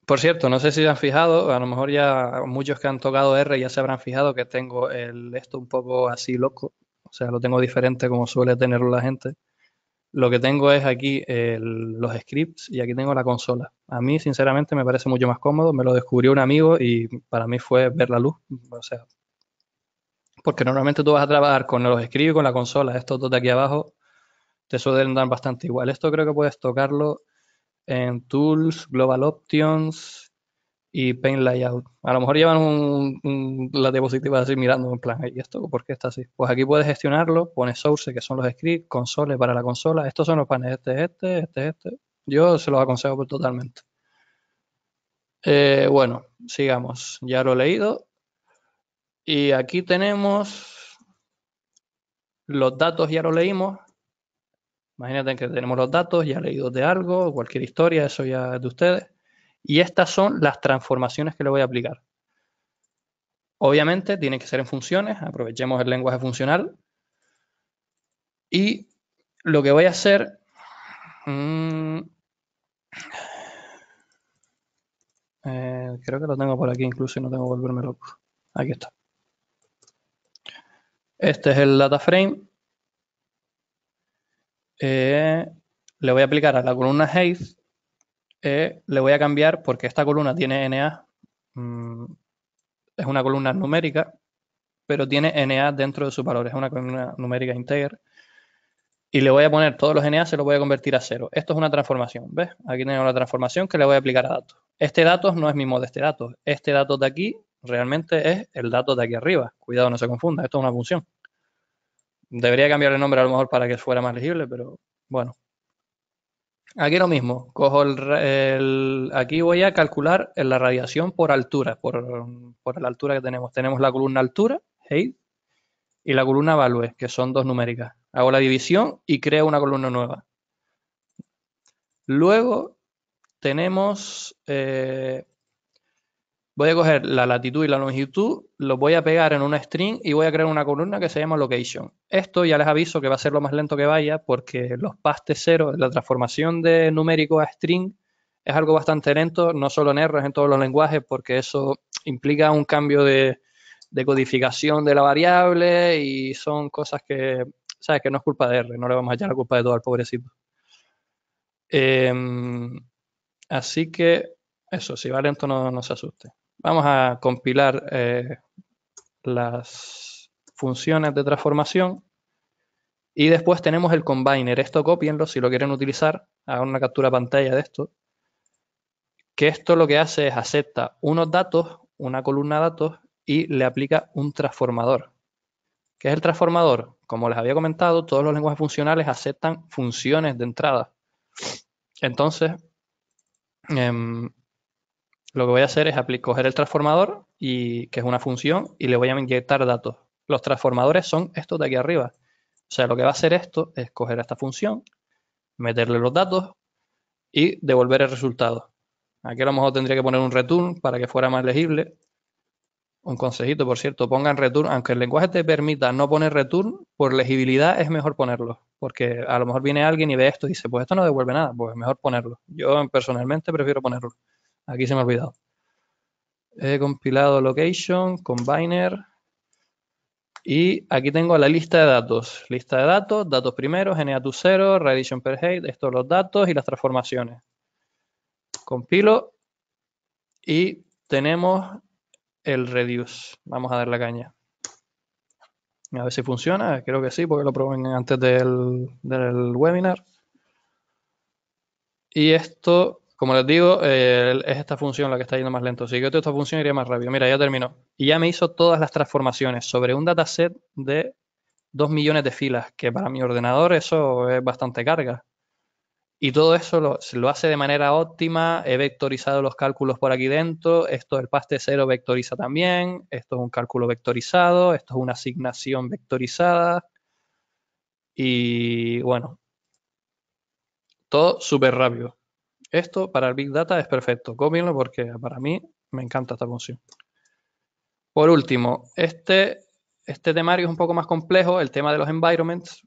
Por cierto, no sé si se han fijado, a lo mejor ya muchos que han tocado R ya se habrán fijado que tengo esto un poco así loco, o sea, lo tengo diferente como suele tenerlo la gente. Lo que tengo es aquí los scripts y aquí tengo la consola. A mí, sinceramente, me parece mucho más cómodo, me lo descubrió un amigo y para mí fue ver la luz, o sea, porque normalmente tú vas a trabajar con los scripts y con la consola, estos dos de aquí abajo te suelen dar bastante igual. Esto creo que puedes tocarlo en Tools, Global Options y Paint Layout. A lo mejor llevan la diapositiva así mirando en plan, ¿y esto por qué está así? Pues aquí puedes gestionarlo, pones source, que son los scripts, console para la consola. Estos son los paneles, este. Yo se los aconsejo totalmente. Bueno, sigamos. Ya lo he leído. Y aquí tenemos los datos, ya lo leímos. Imagínate que tenemos los datos ya leídos de algo, cualquier historia, eso ya es de ustedes. Y estas son las transformaciones que le voy a aplicar. Obviamente tiene que ser en funciones, aprovechemos el lenguaje funcional. Y lo que voy a hacer, creo que lo tengo por aquí incluso y no tengo que volverme loco. Aquí está. Este es el data frame. Le voy a aplicar a la columna height, le voy a cambiar porque esta columna tiene NA, es una columna numérica, pero tiene NA dentro de sus valores, es una columna numérica integer. Y le voy a poner todos los NA, se los voy a convertir a cero. Esto es una transformación, ¿ves? Aquí tenemos la transformación que le voy a aplicar a datos. Este datos no es mi modo de este datos. Este datos de aquí realmente es el datos de aquí arriba. Cuidado, no se confunda, esto es una función. Debería cambiar el nombre a lo mejor para que fuera más legible, pero bueno. Aquí lo mismo, cojo aquí voy a calcular la radiación por altura, por la altura que tenemos. Tenemos la columna altura, height, y la columna value, que son dos numéricas. Hago la división y creo una columna nueva. Luego tenemos, voy a coger la latitud y la longitud, los voy a pegar en una string y voy a crear una columna que se llama location. Esto ya les aviso que va a ser lo más lento que vaya porque los pastes cero, la transformación de numérico a string es algo bastante lento, no solo en R, en todos los lenguajes, porque eso implica un cambio de codificación de la variable y son cosas que, sabes, que no es culpa de R, no le vamos a echar la culpa de todo al pobrecito. Así que eso, si va lento no se asuste. Vamos a compilar las funciones de transformación y después tenemos el combiner. Esto copienlo si lo quieren utilizar. Hagan una captura pantalla de esto. Que esto lo que hace es acepta unos datos, una columna de datos y le aplica un transformador. ¿Qué es el transformador? Como les había comentado, todos los lenguajes funcionales aceptan funciones de entrada. Entonces, lo que voy a hacer es coger el transformador, que es una función, y le voy a inyectar datos. Los transformadores son estos de aquí arriba. O sea, lo que va a hacer esto es coger esta función, meterle los datos y devolver el resultado. Aquí a lo mejor tendría que poner un return para que fuera más legible. Un consejito, por cierto, pongan return. Aunque el lenguaje te permita no poner return, por legibilidad es mejor ponerlo. Porque a lo mejor viene alguien y ve esto y dice, pues esto no devuelve nada, pues es mejor ponerlo. Yo personalmente prefiero ponerlo. Aquí se me ha olvidado. He compilado location, combiner y aquí tengo la lista de datos. Lista de datos, datos primeros, NA to 0, radiation per height, estos los datos y las transformaciones. Compilo y tenemos el reduce. Vamos a dar la caña. A ver si funciona, creo que sí, porque lo probé antes del webinar. Y esto, como les digo, es esta función la que está yendo más lento. Si yo tengo esta función iría más rápido. Mira, ya terminó. Y ya me hizo todas las transformaciones sobre un dataset de 2 millones de filas, que para mi ordenador eso es bastante carga. Y todo eso se lo hace de manera óptima. He vectorizado los cálculos por aquí dentro. Esto el paste 0 vectoriza también. Esto es un cálculo vectorizado. Esto es una asignación vectorizada. Y bueno, todo súper rápido. Esto para el Big Data es perfecto. Cópienlo porque para mí me encanta esta función. Por último, este temario es un poco más complejo, el tema de los environments.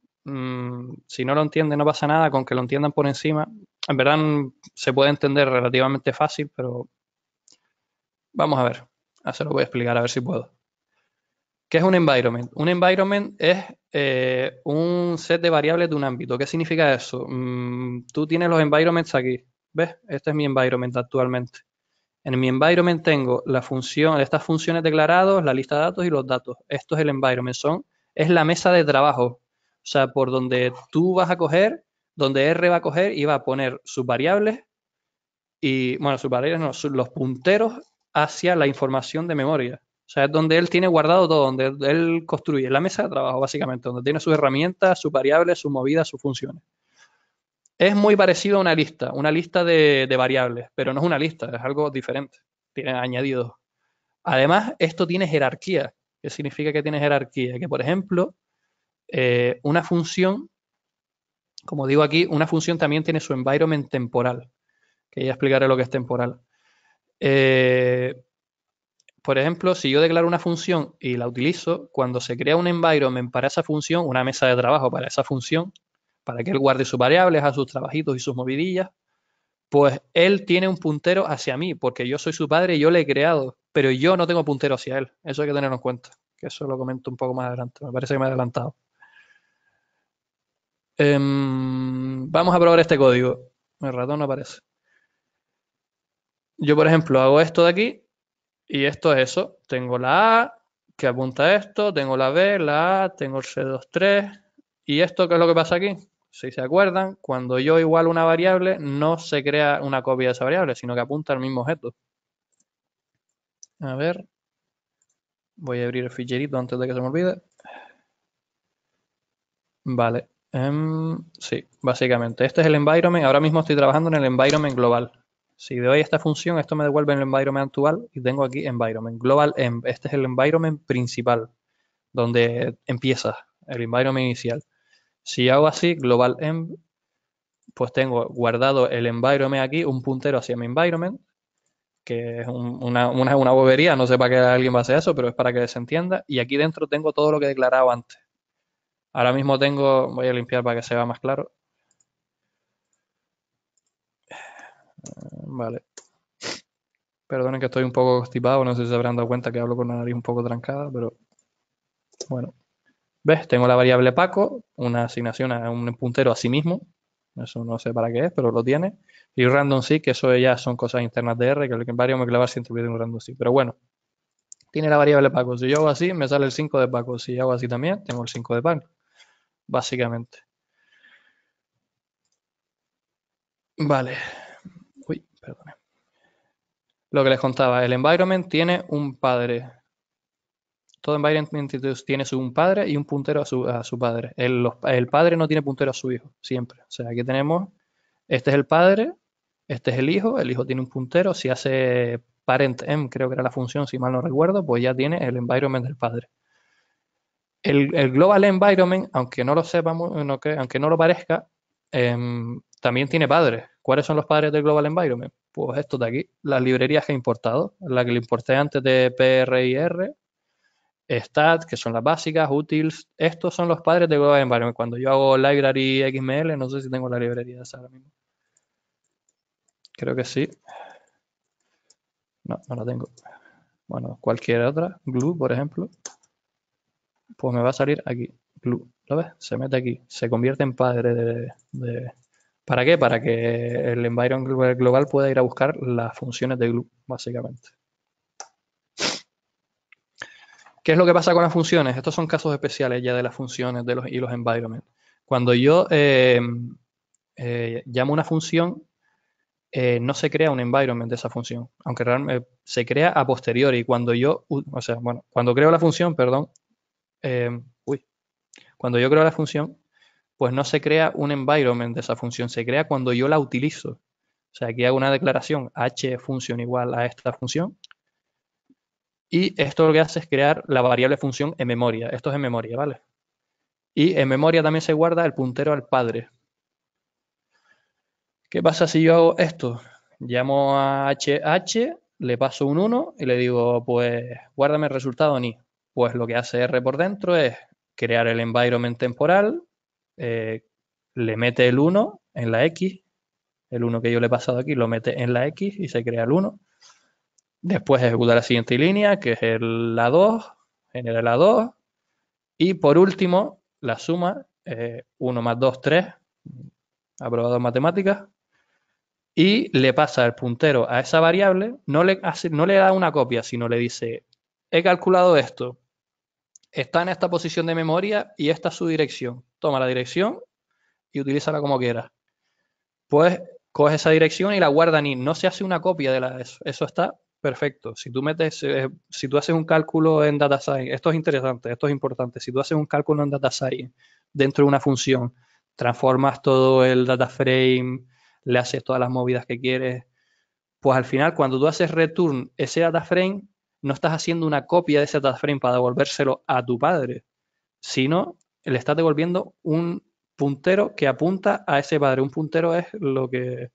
Si no lo entienden, no pasa nada, con que lo entiendan por encima. En verdad se puede entender relativamente fácil, pero vamos a ver. Se lo voy a explicar a ver si puedo. ¿Qué es un environment? Un environment es un set de variables de un ámbito. ¿Qué significa eso? Tú tienes los environments aquí. ¿Ves? Este es mi environment actualmente. En mi environment tengo estas funciones declaradas, la lista de datos y los datos. Esto es el environment. Es la mesa de trabajo. O sea, por donde tú vas a coger, donde R va a coger y va a poner sus variables y, bueno, sus variables no, los punteros hacia la información de memoria. O sea, es donde él tiene guardado todo, donde él construye la mesa de trabajo, básicamente, donde tiene sus herramientas, sus variables, sus movidas, sus funciones. Es muy parecido a una lista de variables, pero no es una lista, es algo diferente. Tiene añadidos. Además, esto tiene jerarquía. ¿Qué significa que tiene jerarquía? Que, por ejemplo, una función, como digo aquí, una función también tiene su environment temporal, que ya explicaré lo que es temporal. Por ejemplo, si yo declaro una función y la utilizo, cuando se crea un environment para esa función, una mesa de trabajo para esa función, para que él guarde sus variables, a sus trabajitos y sus movidillas, pues él tiene un puntero hacia mí, porque yo soy su padre y yo le he creado, pero yo no tengo puntero hacia él. Eso hay que tenerlo en cuenta, que eso lo comento un poco más adelante. Me parece que me he adelantado. Vamos a probar este código. El ratón no aparece. Yo, por ejemplo, hago esto de aquí y esto es eso. Tengo la A que apunta a esto, tengo la B, la A, tengo el C23. ¿Y esto qué es lo que pasa aquí? Si se acuerdan, cuando yo igualo una variable, no se crea una copia de esa variable, sino que apunta al mismo objeto. A ver, voy a abrir el ficherito antes de que se me olvide. Vale. Sí, básicamente. Este es el environment. Ahora mismo estoy trabajando en el environment global. Si doy esta función, esto me devuelve el environment actual y tengo aquí environment global env. Este es el environment principal, donde empieza el environment inicial. Si hago así, global env, pues tengo guardado el environment aquí, un puntero hacia mi environment, que es una bobería, no sé para qué alguien va a hacer eso, pero es para que se entienda. Y aquí dentro tengo todo lo que he declarado antes. Ahora mismo voy a limpiar para que se vea más claro. Vale. Perdonen que estoy un poco constipado, no sé si se habrán dado cuenta que hablo con la nariz un poco trancada, pero bueno. ¿Ves? Tengo la variable Paco, una asignación a un puntero a sí mismo. Eso no sé para qué es, pero lo tiene. Y random sí, que eso ya son cosas internas de R, que el variable clavar siempre pide un random sí. Pero bueno, tiene la variable Paco. Si yo hago así, me sale el 5 de Paco. Si hago así también, tengo el 5 de Paco. Básicamente. Vale. Uy, perdón. Lo que les contaba, el environment tiene un padre. Todo environment tiene un padre y un puntero a su padre. El padre no tiene puntero a su hijo, siempre. O sea, aquí tenemos, este es el padre, este es el hijo tiene un puntero. Si hace parent m, creo que era la función, si mal no recuerdo, pues ya tiene el environment del padre. El global environment, aunque no lo sepamos, aunque no lo parezca, también tiene padres. ¿Cuáles son los padres del global environment? Pues estos de aquí, las librerías que he importado, la que le importé antes de PRIR, stat, que son las básicas, utils, estos son los padres de global environment. Cuando yo hago library XML, no sé si tengo la librería esa ahora mismo. Creo que sí. No, no la tengo. Bueno, cualquier otra, glue, por ejemplo, pues me va a salir aquí, glue. ¿Lo ves? Se mete aquí, se convierte en padre de... ¿Para qué? Para que el environment global pueda ir a buscar las funciones de glue, básicamente. ¿Qué es lo que pasa con las funciones? Estos son casos especiales ya de las funciones y los environments. Cuando yo llamo una función, no se crea un environment de esa función, aunque realmente se crea a posteriori. Cuando creo la función, perdón, cuando yo creo la función, pues no se crea un environment de esa función, se crea cuando yo la utilizo. O sea, aquí hago una declaración hFunction igual a esta función. Y esto lo que hace es crear la variable función en memoria. Esto es en memoria, ¿vale? Y en memoria también se guarda el puntero al padre. ¿Qué pasa si yo hago esto? Llamo a HH, le paso un 1 y le digo, pues guárdame el resultado ni. Pues lo que hace R por dentro es crear el environment temporal, le mete el 1 en la X, el 1 que yo le he pasado aquí lo mete en la X y se crea el 1. Después ejecuta la siguiente línea, que es la 2, genera la 2. Y por último, la suma, 1 más 2, 3, aprobado en matemáticas, y le pasa el puntero a esa variable, no le da una copia, sino le dice, he calculado esto, está en esta posición de memoria y esta es su dirección. Toma la dirección y utilízala como quieras. Pues coge esa dirección y la guarda en no se hace una copia de eso está perfecto. Si tú haces un cálculo en Data Science, esto es interesante, esto es importante, si tú haces un cálculo en Data Science dentro de una función, transformas todo el data frame, le haces todas las movidas que quieres, pues al final cuando tú haces return ese data frame, no estás haciendo una copia de ese data frame para devolvérselo a tu padre, sino le estás devolviendo un puntero que apunta a ese padre. Un puntero es lo que...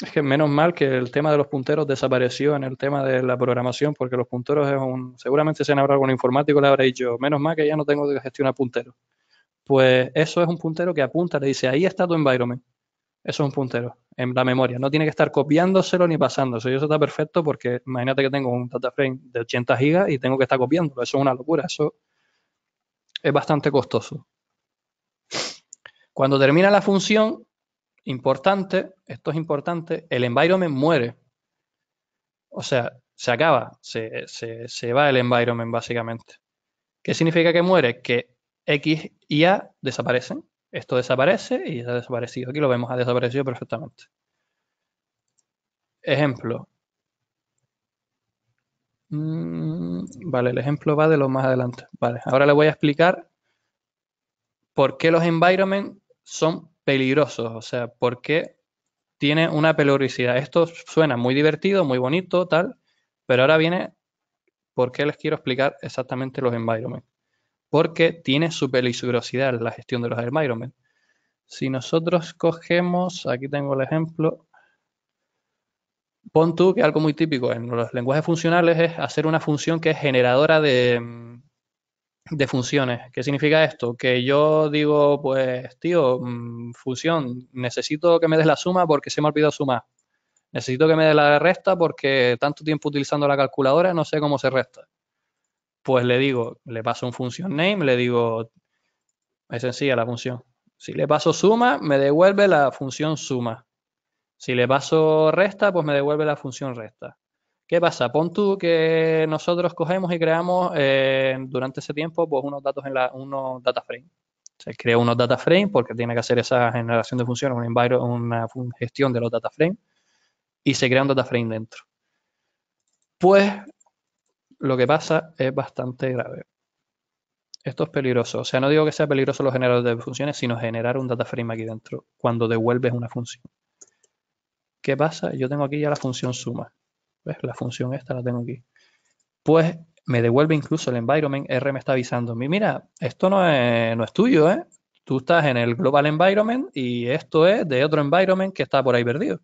Es que menos mal que el tema de los punteros desapareció en el tema de la programación, porque los punteros es un... Seguramente si han hablado con un informático le habrá dicho, menos mal que ya no tengo que gestionar punteros. Pues eso es un puntero que apunta, le dice, ahí está tu environment. Eso es un puntero en la memoria. No tiene que estar copiándoselo ni pasándose. Y eso está perfecto porque imagínate que tengo un data frame de 80 gigas y tengo que estar copiándolo. Eso es una locura. Eso es bastante costoso. Cuando termina la función, importante, esto es importante, el environment muere. O sea, se acaba, se va el environment básicamente. ¿Qué significa que muere? Que X y A desaparecen. Esto desaparece y ha desaparecido. Aquí lo vemos, ha desaparecido perfectamente. Ejemplo. Vale, el ejemplo va de lo más adelante. Vale, ahora le voy a explicar por qué los environments son peligrosos. O sea, por qué tiene una peligrosidad. Esto suena muy divertido, muy bonito, tal, pero ahora viene por qué les quiero explicar exactamente los environments. Porque tiene su peligrosidad la gestión de los environments. Si nosotros cogemos, aquí tengo el ejemplo, pon tú que algo muy típico en los lenguajes funcionales es hacer una función que es generadora de funciones. ¿Qué significa esto? Que yo digo, pues, tío, función, necesito que me des la suma porque se me ha olvidado sumar. Necesito que me des la resta porque tanto tiempo utilizando la calculadora no sé cómo se resta. Pues le digo, le paso un function name, le digo, es sencilla la función. Si le paso suma, me devuelve la función suma. Si le paso resta, pues me devuelve la función resta. ¿Qué pasa? Pon tú que nosotros cogemos y creamos durante ese tiempo pues unos datos unos data frame. Se crea unos data frame porque tiene que hacer esa generación de funciones, una gestión de los data frame y se crea un data frame dentro. Pues lo que pasa es bastante grave. Esto es peligroso. O sea, no digo que sea peligroso los generadores de funciones, sino generar un data frame aquí dentro cuando devuelves una función. ¿Qué pasa? Yo tengo aquí ya la función suma. ¿Ves? La función esta la tengo aquí. Pues me devuelve incluso el environment. R me está avisando. Mira, esto no es tuyo, ¿eh? Tú estás en el global environment y esto es de otro environment que está por ahí perdido.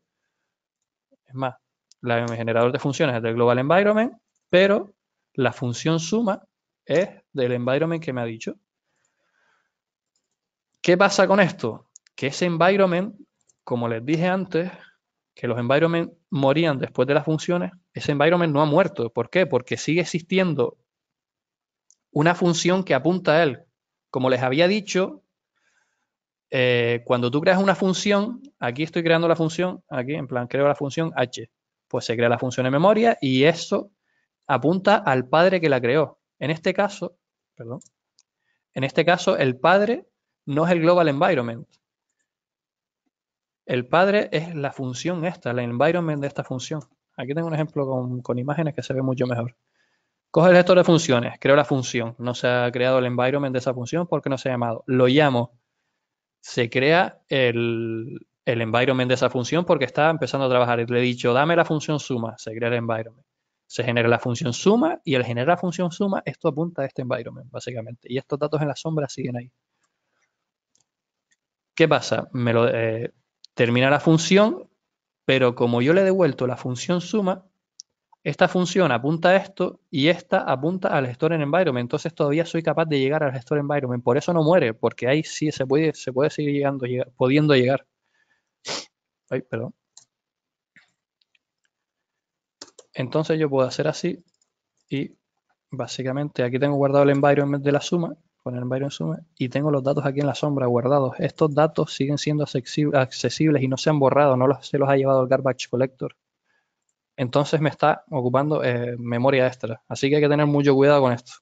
Es más, el generador de funciones es del global environment, pero la función suma es del environment que me ha dicho. ¿Qué pasa con esto? Que ese environment, como les dije antes, que los environments morían después de las funciones, ese environment no ha muerto. ¿Por qué? Porque sigue existiendo una función que apunta a él. Como les había dicho, cuando tú creas una función, aquí estoy creando la función, aquí en plan creo la función h, pues se crea la función en memoria y eso apunta al padre que la creó. En este caso, perdón, en este caso el padre no es el global environment. El padre es la función esta, el environment de esta función. Aquí tengo un ejemplo con imágenes que se ve mucho mejor. Coge el gestor de funciones, creo la función. No se ha creado el environment de esa función porque no se ha llamado. Lo llamo. se crea el environment de esa función porque está empezando a trabajar. Y le he dicho, dame la función suma, se crea el environment. Se genera la función suma y al generar la función suma, esto apunta a este environment, básicamente. Y estos datos en la sombra siguen ahí. ¿Qué pasa? Termina la función, pero como yo le he devuelto la función suma, esta función apunta a esto y esta apunta al gestor en environment. Entonces todavía soy capaz de llegar al gestor environment. Por eso no muere, porque ahí sí se puede seguir llegando, pudiendo llegar. Ay, perdón. Entonces yo puedo hacer así y básicamente aquí tengo guardado el environment de la suma, con el environment suma, y tengo los datos aquí en la sombra guardados. Estos datos siguen siendo accesibles y no se han borrado, se los ha llevado el garbage collector. Entonces me está ocupando memoria extra. Así que hay que tener mucho cuidado con esto.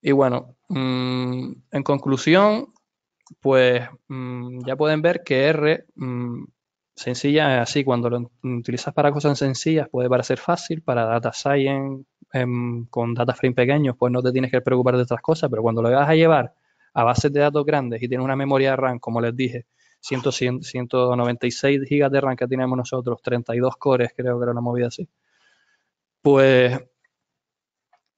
Y bueno, en conclusión, pues ya pueden ver que R sencilla es así, cuando lo utilizas para cosas sencillas puede parecer fácil, para data science con data frame pequeños pues no te tienes que preocupar de otras cosas, pero cuando lo vas a llevar a bases de datos grandes y tienes una memoria de RAM, como les dije, 196 gigas de RAM que tenemos nosotros, 32 cores, creo que era una movida así, pues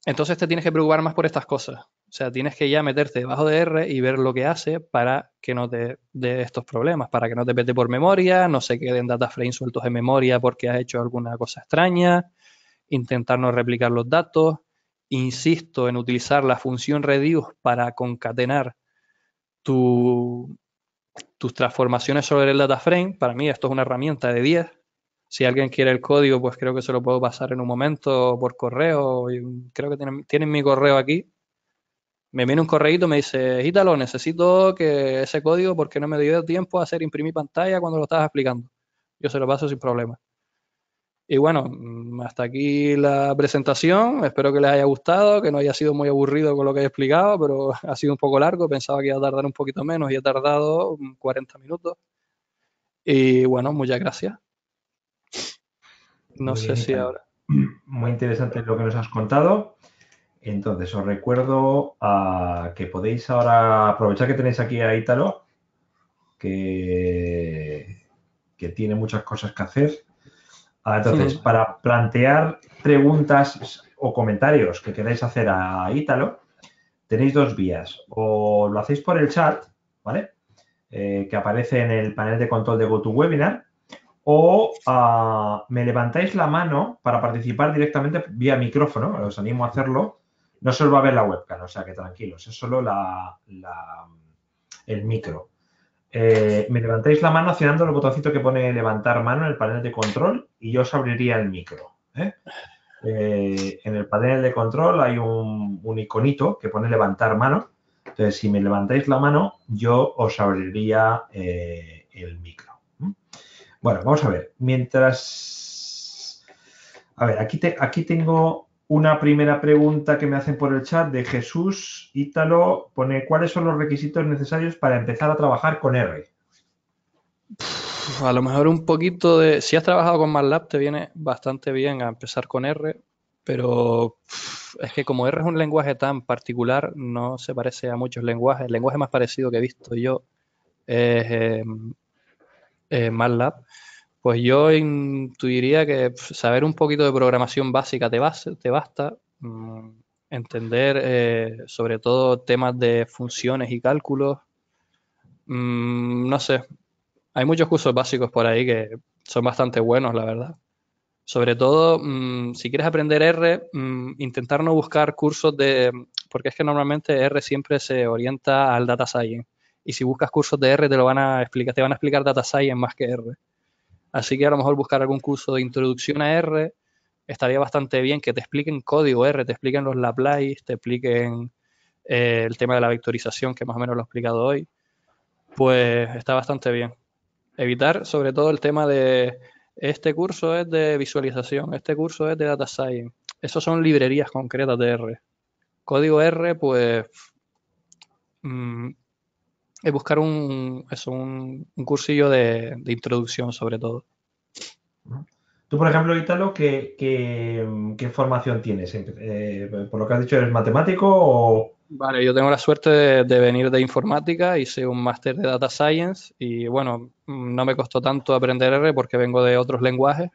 entonces te tienes que preocupar más por estas cosas. O sea, tienes que ya meterte debajo de R y ver lo que hace para que no te dé estos problemas, para que no te pete por memoria, no se queden data frames sueltos en memoria porque has hecho alguna cosa extraña, intentar no replicar los datos. Insisto en utilizar la función reduce para concatenar tus transformaciones sobre el data frame. Para mí esto es una herramienta de 10. Si alguien quiere el código, pues creo que se lo puedo pasar en un momento por correo. Creo que tienen mi correo aquí. Me viene un correíto, me dice, Ítalo, necesito que ese código porque no me dio tiempo a hacer imprimir pantalla cuando lo estabas explicando. Yo se lo paso sin problema. Y bueno, hasta aquí la presentación. Espero que les haya gustado, que no haya sido muy aburrido con lo que he explicado, pero ha sido un poco largo. Pensaba que iba a tardar un poquito menos y he tardado 40 minutos. Y bueno, muchas gracias. No Muy sé bien, si Ítalo. ahora. Muy interesante lo que nos has contado. Entonces, os recuerdo que podéis ahora aprovechar que tenéis aquí a Ítalo, que tiene muchas cosas que hacer. Entonces, para plantear preguntas o comentarios que queráis hacer a Ítalo, tenéis dos vías. O lo hacéis por el chat, ¿vale? Que aparece en el panel de control de GoToWebinar, o me levantáis la mano para participar directamente vía micrófono, os animo a hacerlo. No se os va a ver la webcam, o sea que tranquilos, es solo el micro. Me levantáis la mano accionando el botoncito que pone levantar mano en el panel de control y yo os abriría el micro. En el panel de control hay un iconito que pone levantar mano. Entonces, si me levantáis la mano, yo os abriría el micro. Bueno, vamos a ver. Mientras... A ver, aquí tengo una primera pregunta que me hacen por el chat de Jesús Ítalo. Pone, ¿cuáles son los requisitos necesarios para empezar a trabajar con R? A lo mejor un poquito de... Si has trabajado con MATLAB te viene bastante bien a empezar con R, pero es que como R es un lenguaje tan particular, no se parece a muchos lenguajes. El lenguaje más parecido que he visto yo es MATLAB. Pues yo intuiría que saber un poquito de programación básica te basta. Entender sobre todo temas de funciones y cálculos. No sé, hay muchos cursos básicos por ahí que son bastante buenos, la verdad. Sobre todo, si quieres aprender R, intentar no buscar cursos de... Porque es que normalmente R siempre se orienta al data science. Y si buscas cursos de R, te van a explicar data science más que R. Así que a lo mejor buscar algún curso de introducción a R estaría bastante bien, que te expliquen código R, te expliquen los Laplace, te expliquen el tema de la vectorización, que más o menos lo he explicado hoy. Pues está bastante bien. Evitar sobre todo el tema de este curso es de visualización, este curso es de data science. Esos son librerías concretas de R. Código R, pues es buscar un cursillo de introducción sobre todo. Tú, por ejemplo, Ítalo, ¿qué formación tienes? ¿Por lo que has dicho, eres matemático o...? Vale, yo tengo la suerte de venir de informática, hice un máster de Data Science y bueno, no me costó tanto aprender R porque vengo de otros lenguajes,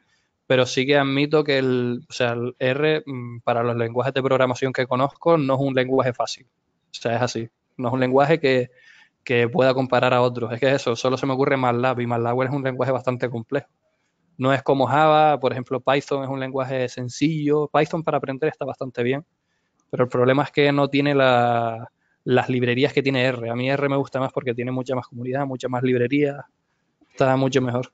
pero sí que admito que o sea, el R para los lenguajes de programación que conozco no es un lenguaje fácil. O sea, es así. No es un lenguaje que pueda comparar a otros. Es que eso, solo se me ocurre MATLAB y MATLAB es un lenguaje bastante complejo. No es como Java, por ejemplo, Python es un lenguaje sencillo. Python para aprender está bastante bien, pero el problema es que no tiene las librerías que tiene R. A mí R me gusta más porque tiene mucha más comunidad, mucha más librería, está mucho mejor.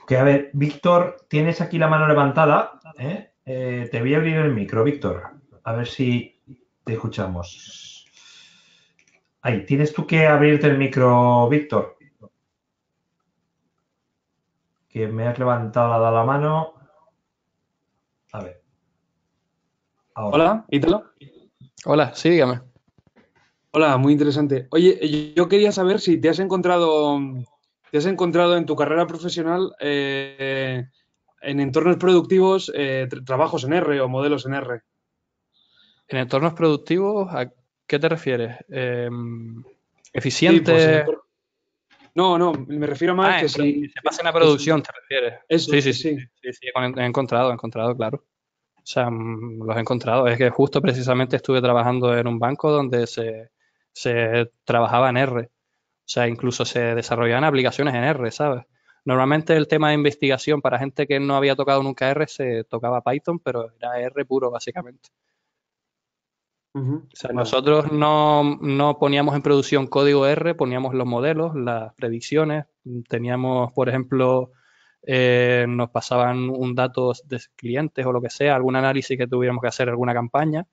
Que a ver, Víctor, tienes aquí la mano levantada, ¿eh? Te voy a abrir el micro, Víctor. A ver si te escuchamos. Ahí, tienes tú que abrirte el micro, Víctor. Que me has levantado la mano. A ver, ahora. Hola, Ítalo. Hola, sí, dígame. Hola, muy interesante. Oye, yo quería saber si te has encontrado en tu carrera profesional en entornos productivos trabajos en R o modelos en R. En entornos productivos, ¿a qué te refieres? Sí, pues en ¿Eficiente? entornos. No, no, me refiero más Ah, que que si. se pasen a producción, ¿te refieres? Sí, Eso, sí, sí, sí. sí, sí, sí, he encontrado, claro. O sea, los he encontrado. Es que justo precisamente estuve trabajando en un banco donde se trabajaba en R. O sea, incluso se desarrollaban aplicaciones en R, ¿sabes? Normalmente el tema de investigación para gente que no había tocado nunca R se tocaba Python, pero era R puro, básicamente. Ujú, O sea, vale. nosotros no poníamos en producción código R, poníamos los modelos, las predicciones. Teníamos, por ejemplo, nos pasaban un dato de clientes o lo que sea, algún análisis que tuviéramos que hacer, alguna campaña,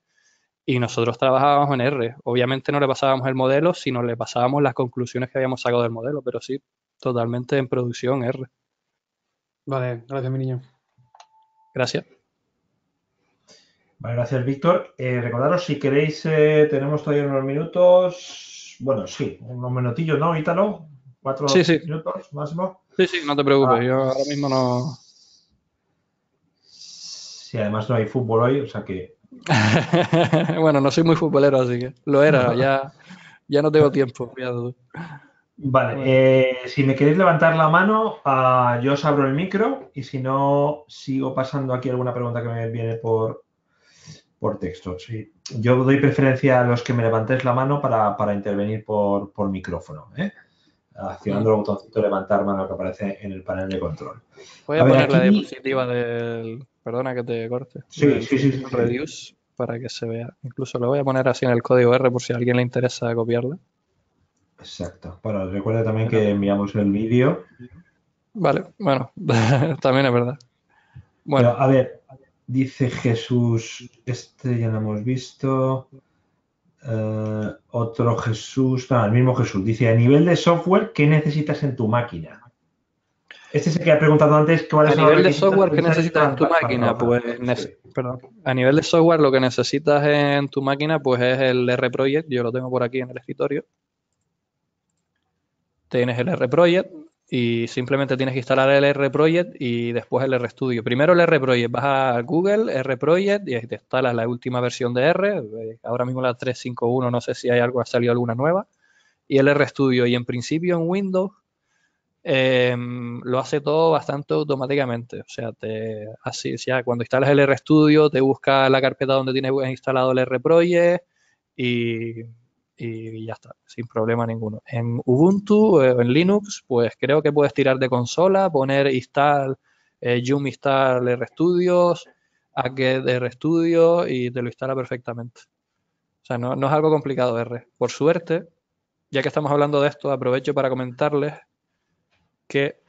y nosotros trabajábamos en R. Obviamente no le pasábamos el modelo, sino le pasábamos las conclusiones que habíamos sacado del modelo, pero sí, totalmente en producción R. Vale, gracias, mi niño. Gracias. Vale, gracias, Víctor. Recordaros, si queréis, tenemos todavía unos minutos. Bueno, sí, unos minutillos, ¿no, Ítalo? Sí, ¿Cuatro sí, minutos máximo? sí, sí, no te preocupes. Ah, Yo ahora mismo no. sí, además no hay fútbol hoy, o sea que. Bueno, no soy muy futbolero, así que lo era, ya no tengo tiempo. Vale, Bueno, si me queréis levantar la mano, yo os abro el micro y si no, sigo pasando aquí alguna pregunta que me viene por texto. Sí. Yo doy preferencia a los que me levantéis la mano para intervenir por micrófono, ¿eh? Accionando el botoncito de levantar mano que aparece en el panel de control. voy A a ver, poner la aquí. diapositiva perdona que te corte, Sí, del sí, sí, sí, Functional sí. Reduce para que se vea. Incluso lo voy a poner así en el código R por si a alguien le interesa copiarla. Exacto. Bueno, recuerda también que enviamos el vídeo. Vale, bueno, también es verdad. Pero, Bueno, a ver, dice Jesús, este ya lo hemos visto. Otro Jesús, no, el mismo Jesús. Dice, a nivel de software, ¿qué necesitas en tu máquina? Este es el que ha preguntado antes cuáles a son los nivel de requisitos software que necesarios necesitas en tu para máquina, trabajar. pues, Sí. perdón, a nivel de software lo que necesitas en tu máquina, pues es el R Project. Yo lo tengo por aquí en el escritorio. Tienes el R Project y simplemente tienes que instalar el R Project y después el R Studio. Primero el R Project, vas a Google, R Project y ahí te instalas la última versión de R. Ahora mismo la 3.5.1, no sé si hay algo, ha salido alguna nueva. Y el R Studio. Y en principio en Windows lo hace todo bastante automáticamente. O sea, así, ya cuando instalas el R Studio, te busca la carpeta donde tienes instalado el R Project y, y ya está, sin problema ninguno. En Ubuntu o en Linux, pues creo que puedes tirar de consola, poner install, yum install RStudios, aget RStudio y te lo instala perfectamente. O sea, no es algo complicado R. Por suerte, ya que estamos hablando de esto, aprovecho para comentarles que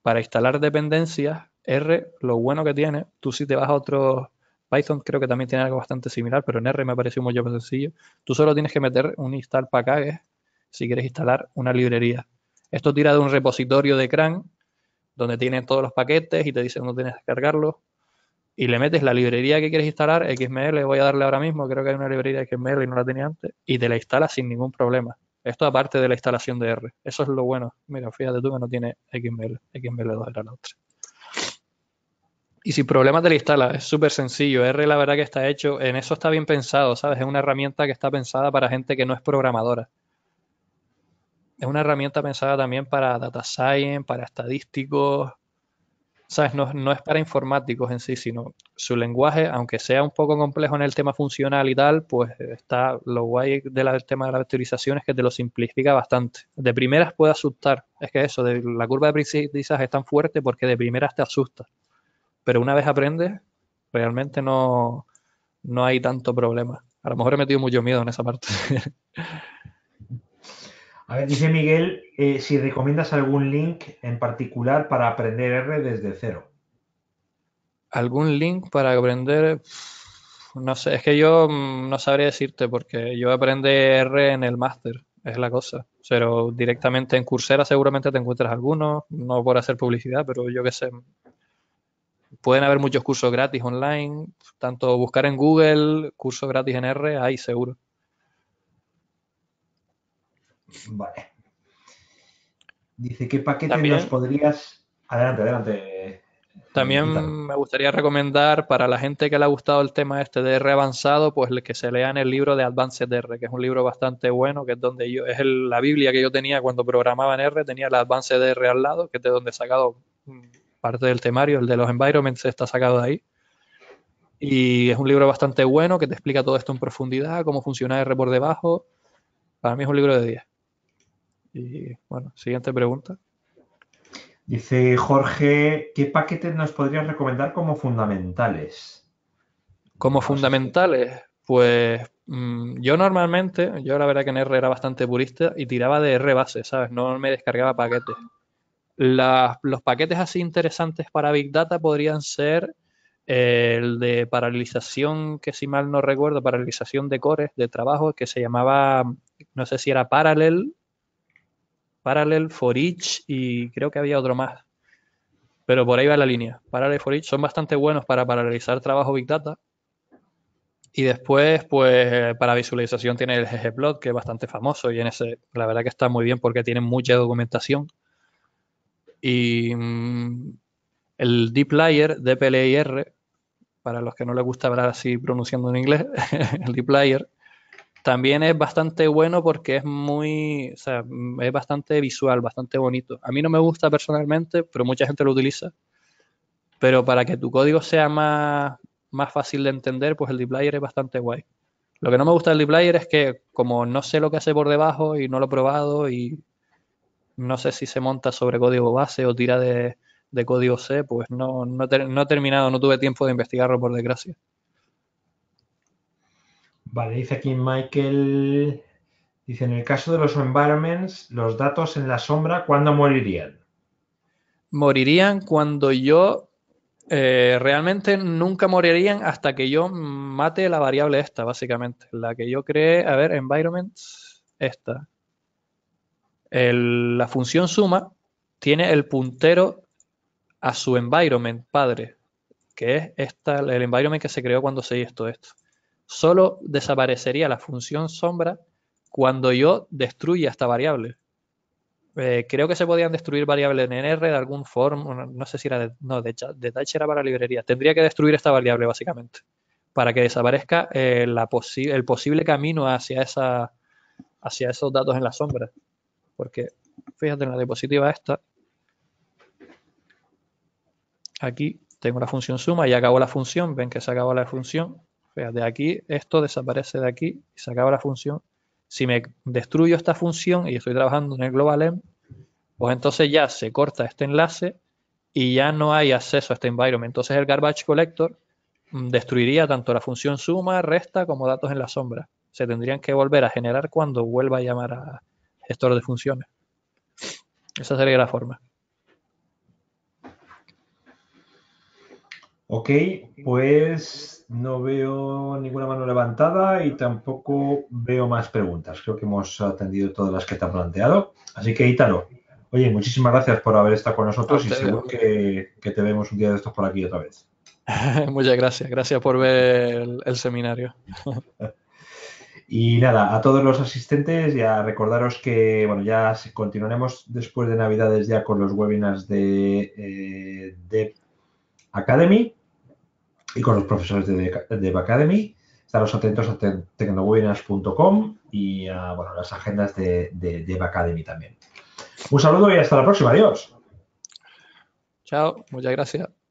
para instalar dependencias, R, lo bueno que tiene, tú si te vas a otros, Python creo que también tiene algo bastante similar, pero en R me pareció mucho más sencillo. Tú solo tienes que meter un install packages si quieres instalar una librería. Esto tira de un repositorio de CRAN donde tienen todos los paquetes y te dice dónde tienes que cargarlos y le metes la librería que quieres instalar, XML, voy a darle ahora mismo, creo que hay una librería XML y no la tenía antes, y te la instalas sin ningún problema. Esto aparte de la instalación de R. Eso es lo bueno. Mira, fíjate tú que no tiene XML. XML2 era la otra. Y sin problemas te la instala, es súper sencillo. R la verdad que está hecho, en eso está bien pensado, ¿sabes? Es una herramienta que está pensada para gente que no es programadora. Es una herramienta pensada también para data science, para estadísticos, ¿sabes? No es para informáticos en sí, sino su lenguaje, aunque sea un poco complejo en el tema funcional y tal, pues está lo guay del tema de la vectorización es que te lo simplifica bastante. De primeras puede asustar, es que eso, la curva de aprendizaje es tan fuerte porque de primeras te asusta, pero una vez aprendes, realmente no hay tanto problema. A lo mejor he metido mucho miedo en esa parte. A ver, dice Miguel si recomiendas algún link en particular para aprender R desde cero. ¿Algún link para aprender? No sé, es que yo no sabría decirte porque yo aprendí R en el máster, es la cosa. Pero directamente en Coursera seguramente te encuentras algunos, no por hacer publicidad, pero yo qué sé. Pueden haber muchos cursos gratis online, tanto buscar en Google, cursos gratis en R, hay seguro. Vale. Dice, ¿qué paquete nos También podrías... Adelante, adelante. Ítalo. También me gustaría recomendar para la gente que le ha gustado el tema este de R avanzado, pues que se lean el libro de Advanced R, que es un libro bastante bueno, que es donde la Biblia que yo tenía cuando programaba en R, tenía el Advanced R al lado, que es de donde he sacado parte del temario, el de los environments está sacado de ahí. Y es un libro bastante bueno que te explica todo esto en profundidad, cómo funciona R por debajo. Para mí es un libro de 10. Y bueno, siguiente pregunta. Dice Jorge, ¿qué paquetes nos podrías recomendar como fundamentales? Como No sé si... fundamentales, pues yo normalmente, yo la verdad que en R era bastante purista y tiraba de R base, ¿sabes? No me descargaba paquetes. Los paquetes así interesantes para Big Data podrían ser el de paralelización, que si mal no recuerdo, paralelización de cores de trabajo, que se llamaba, no sé si era Parallel for Each y creo que había otro más. Pero por ahí va la línea. Parallel for Each son bastante buenos para paralelizar trabajo Big Data. Y después, pues para visualización tiene el ggplot, que es bastante famoso y en ese, la verdad que está muy bien porque tiene mucha documentación. Y el dplyr, dplyr, para los que no les gusta hablar así pronunciando en inglés, el dplyr también es bastante bueno porque es muy, o sea, es bastante visual, bastante bonito. A mí no me gusta personalmente, pero mucha gente lo utiliza. Pero para que tu código sea más fácil de entender, pues el dplyr es bastante guay. Lo que no me gusta del dplyr es que como no sé lo que hace por debajo y no lo he probado y no sé si se monta sobre código base o tira de código C, pues no he terminado, no tuve tiempo de investigarlo por desgracia. Vale, dice aquí Michael, dice, en el caso de los environments, los datos en la sombra, ¿cuándo morirían? Morirían cuando yo realmente nunca morirían hasta que yo mate la variable esta, básicamente. La que yo creé, a ver, environments, esta. La función suma tiene el puntero a su environment padre, que es el environment que se creó cuando se hizo esto. Solo desaparecería la función sombra cuando yo destruya esta variable. Creo que se podían destruir variables en R de algún forma, no sé si era de Touch era para librería. Tendría que destruir esta variable básicamente para que desaparezca el posible camino hacia esos datos en la sombra. Porque fíjate en la diapositiva esta, aquí tengo la función suma y acabo la función, ven que se acaba la función. Fíjate, aquí esto desaparece de aquí y se acaba la función. Si me destruyo esta función y estoy trabajando en el global env, pues entonces ya se corta este enlace y ya no hay acceso a este environment. Entonces el garbage collector destruiría tanto la función suma, resta como datos en la sombra. Se tendrían que volver a generar cuando vuelva a llamar a gestor de funciones. Esa sería la forma. Ok, pues no veo ninguna mano levantada y tampoco veo más preguntas. Creo que hemos atendido todas las que te han planteado. Así que, Ítalo, oye, muchísimas gracias por haber estado con A nosotros y ustedes. seguro que te vemos un día de estos por aquí otra vez. Muchas gracias. Gracias por ver el seminario. Y nada, a todos los asistentes, ya recordaros que, bueno, ya continuaremos después de Navidades ya con los webinars de Academy y con los profesores de Dev Academy. Estaros atentos a tecnowebinars.com y a las agendas de Dev Academy también. Un saludo y hasta la próxima. Adiós. Chao, muchas gracias.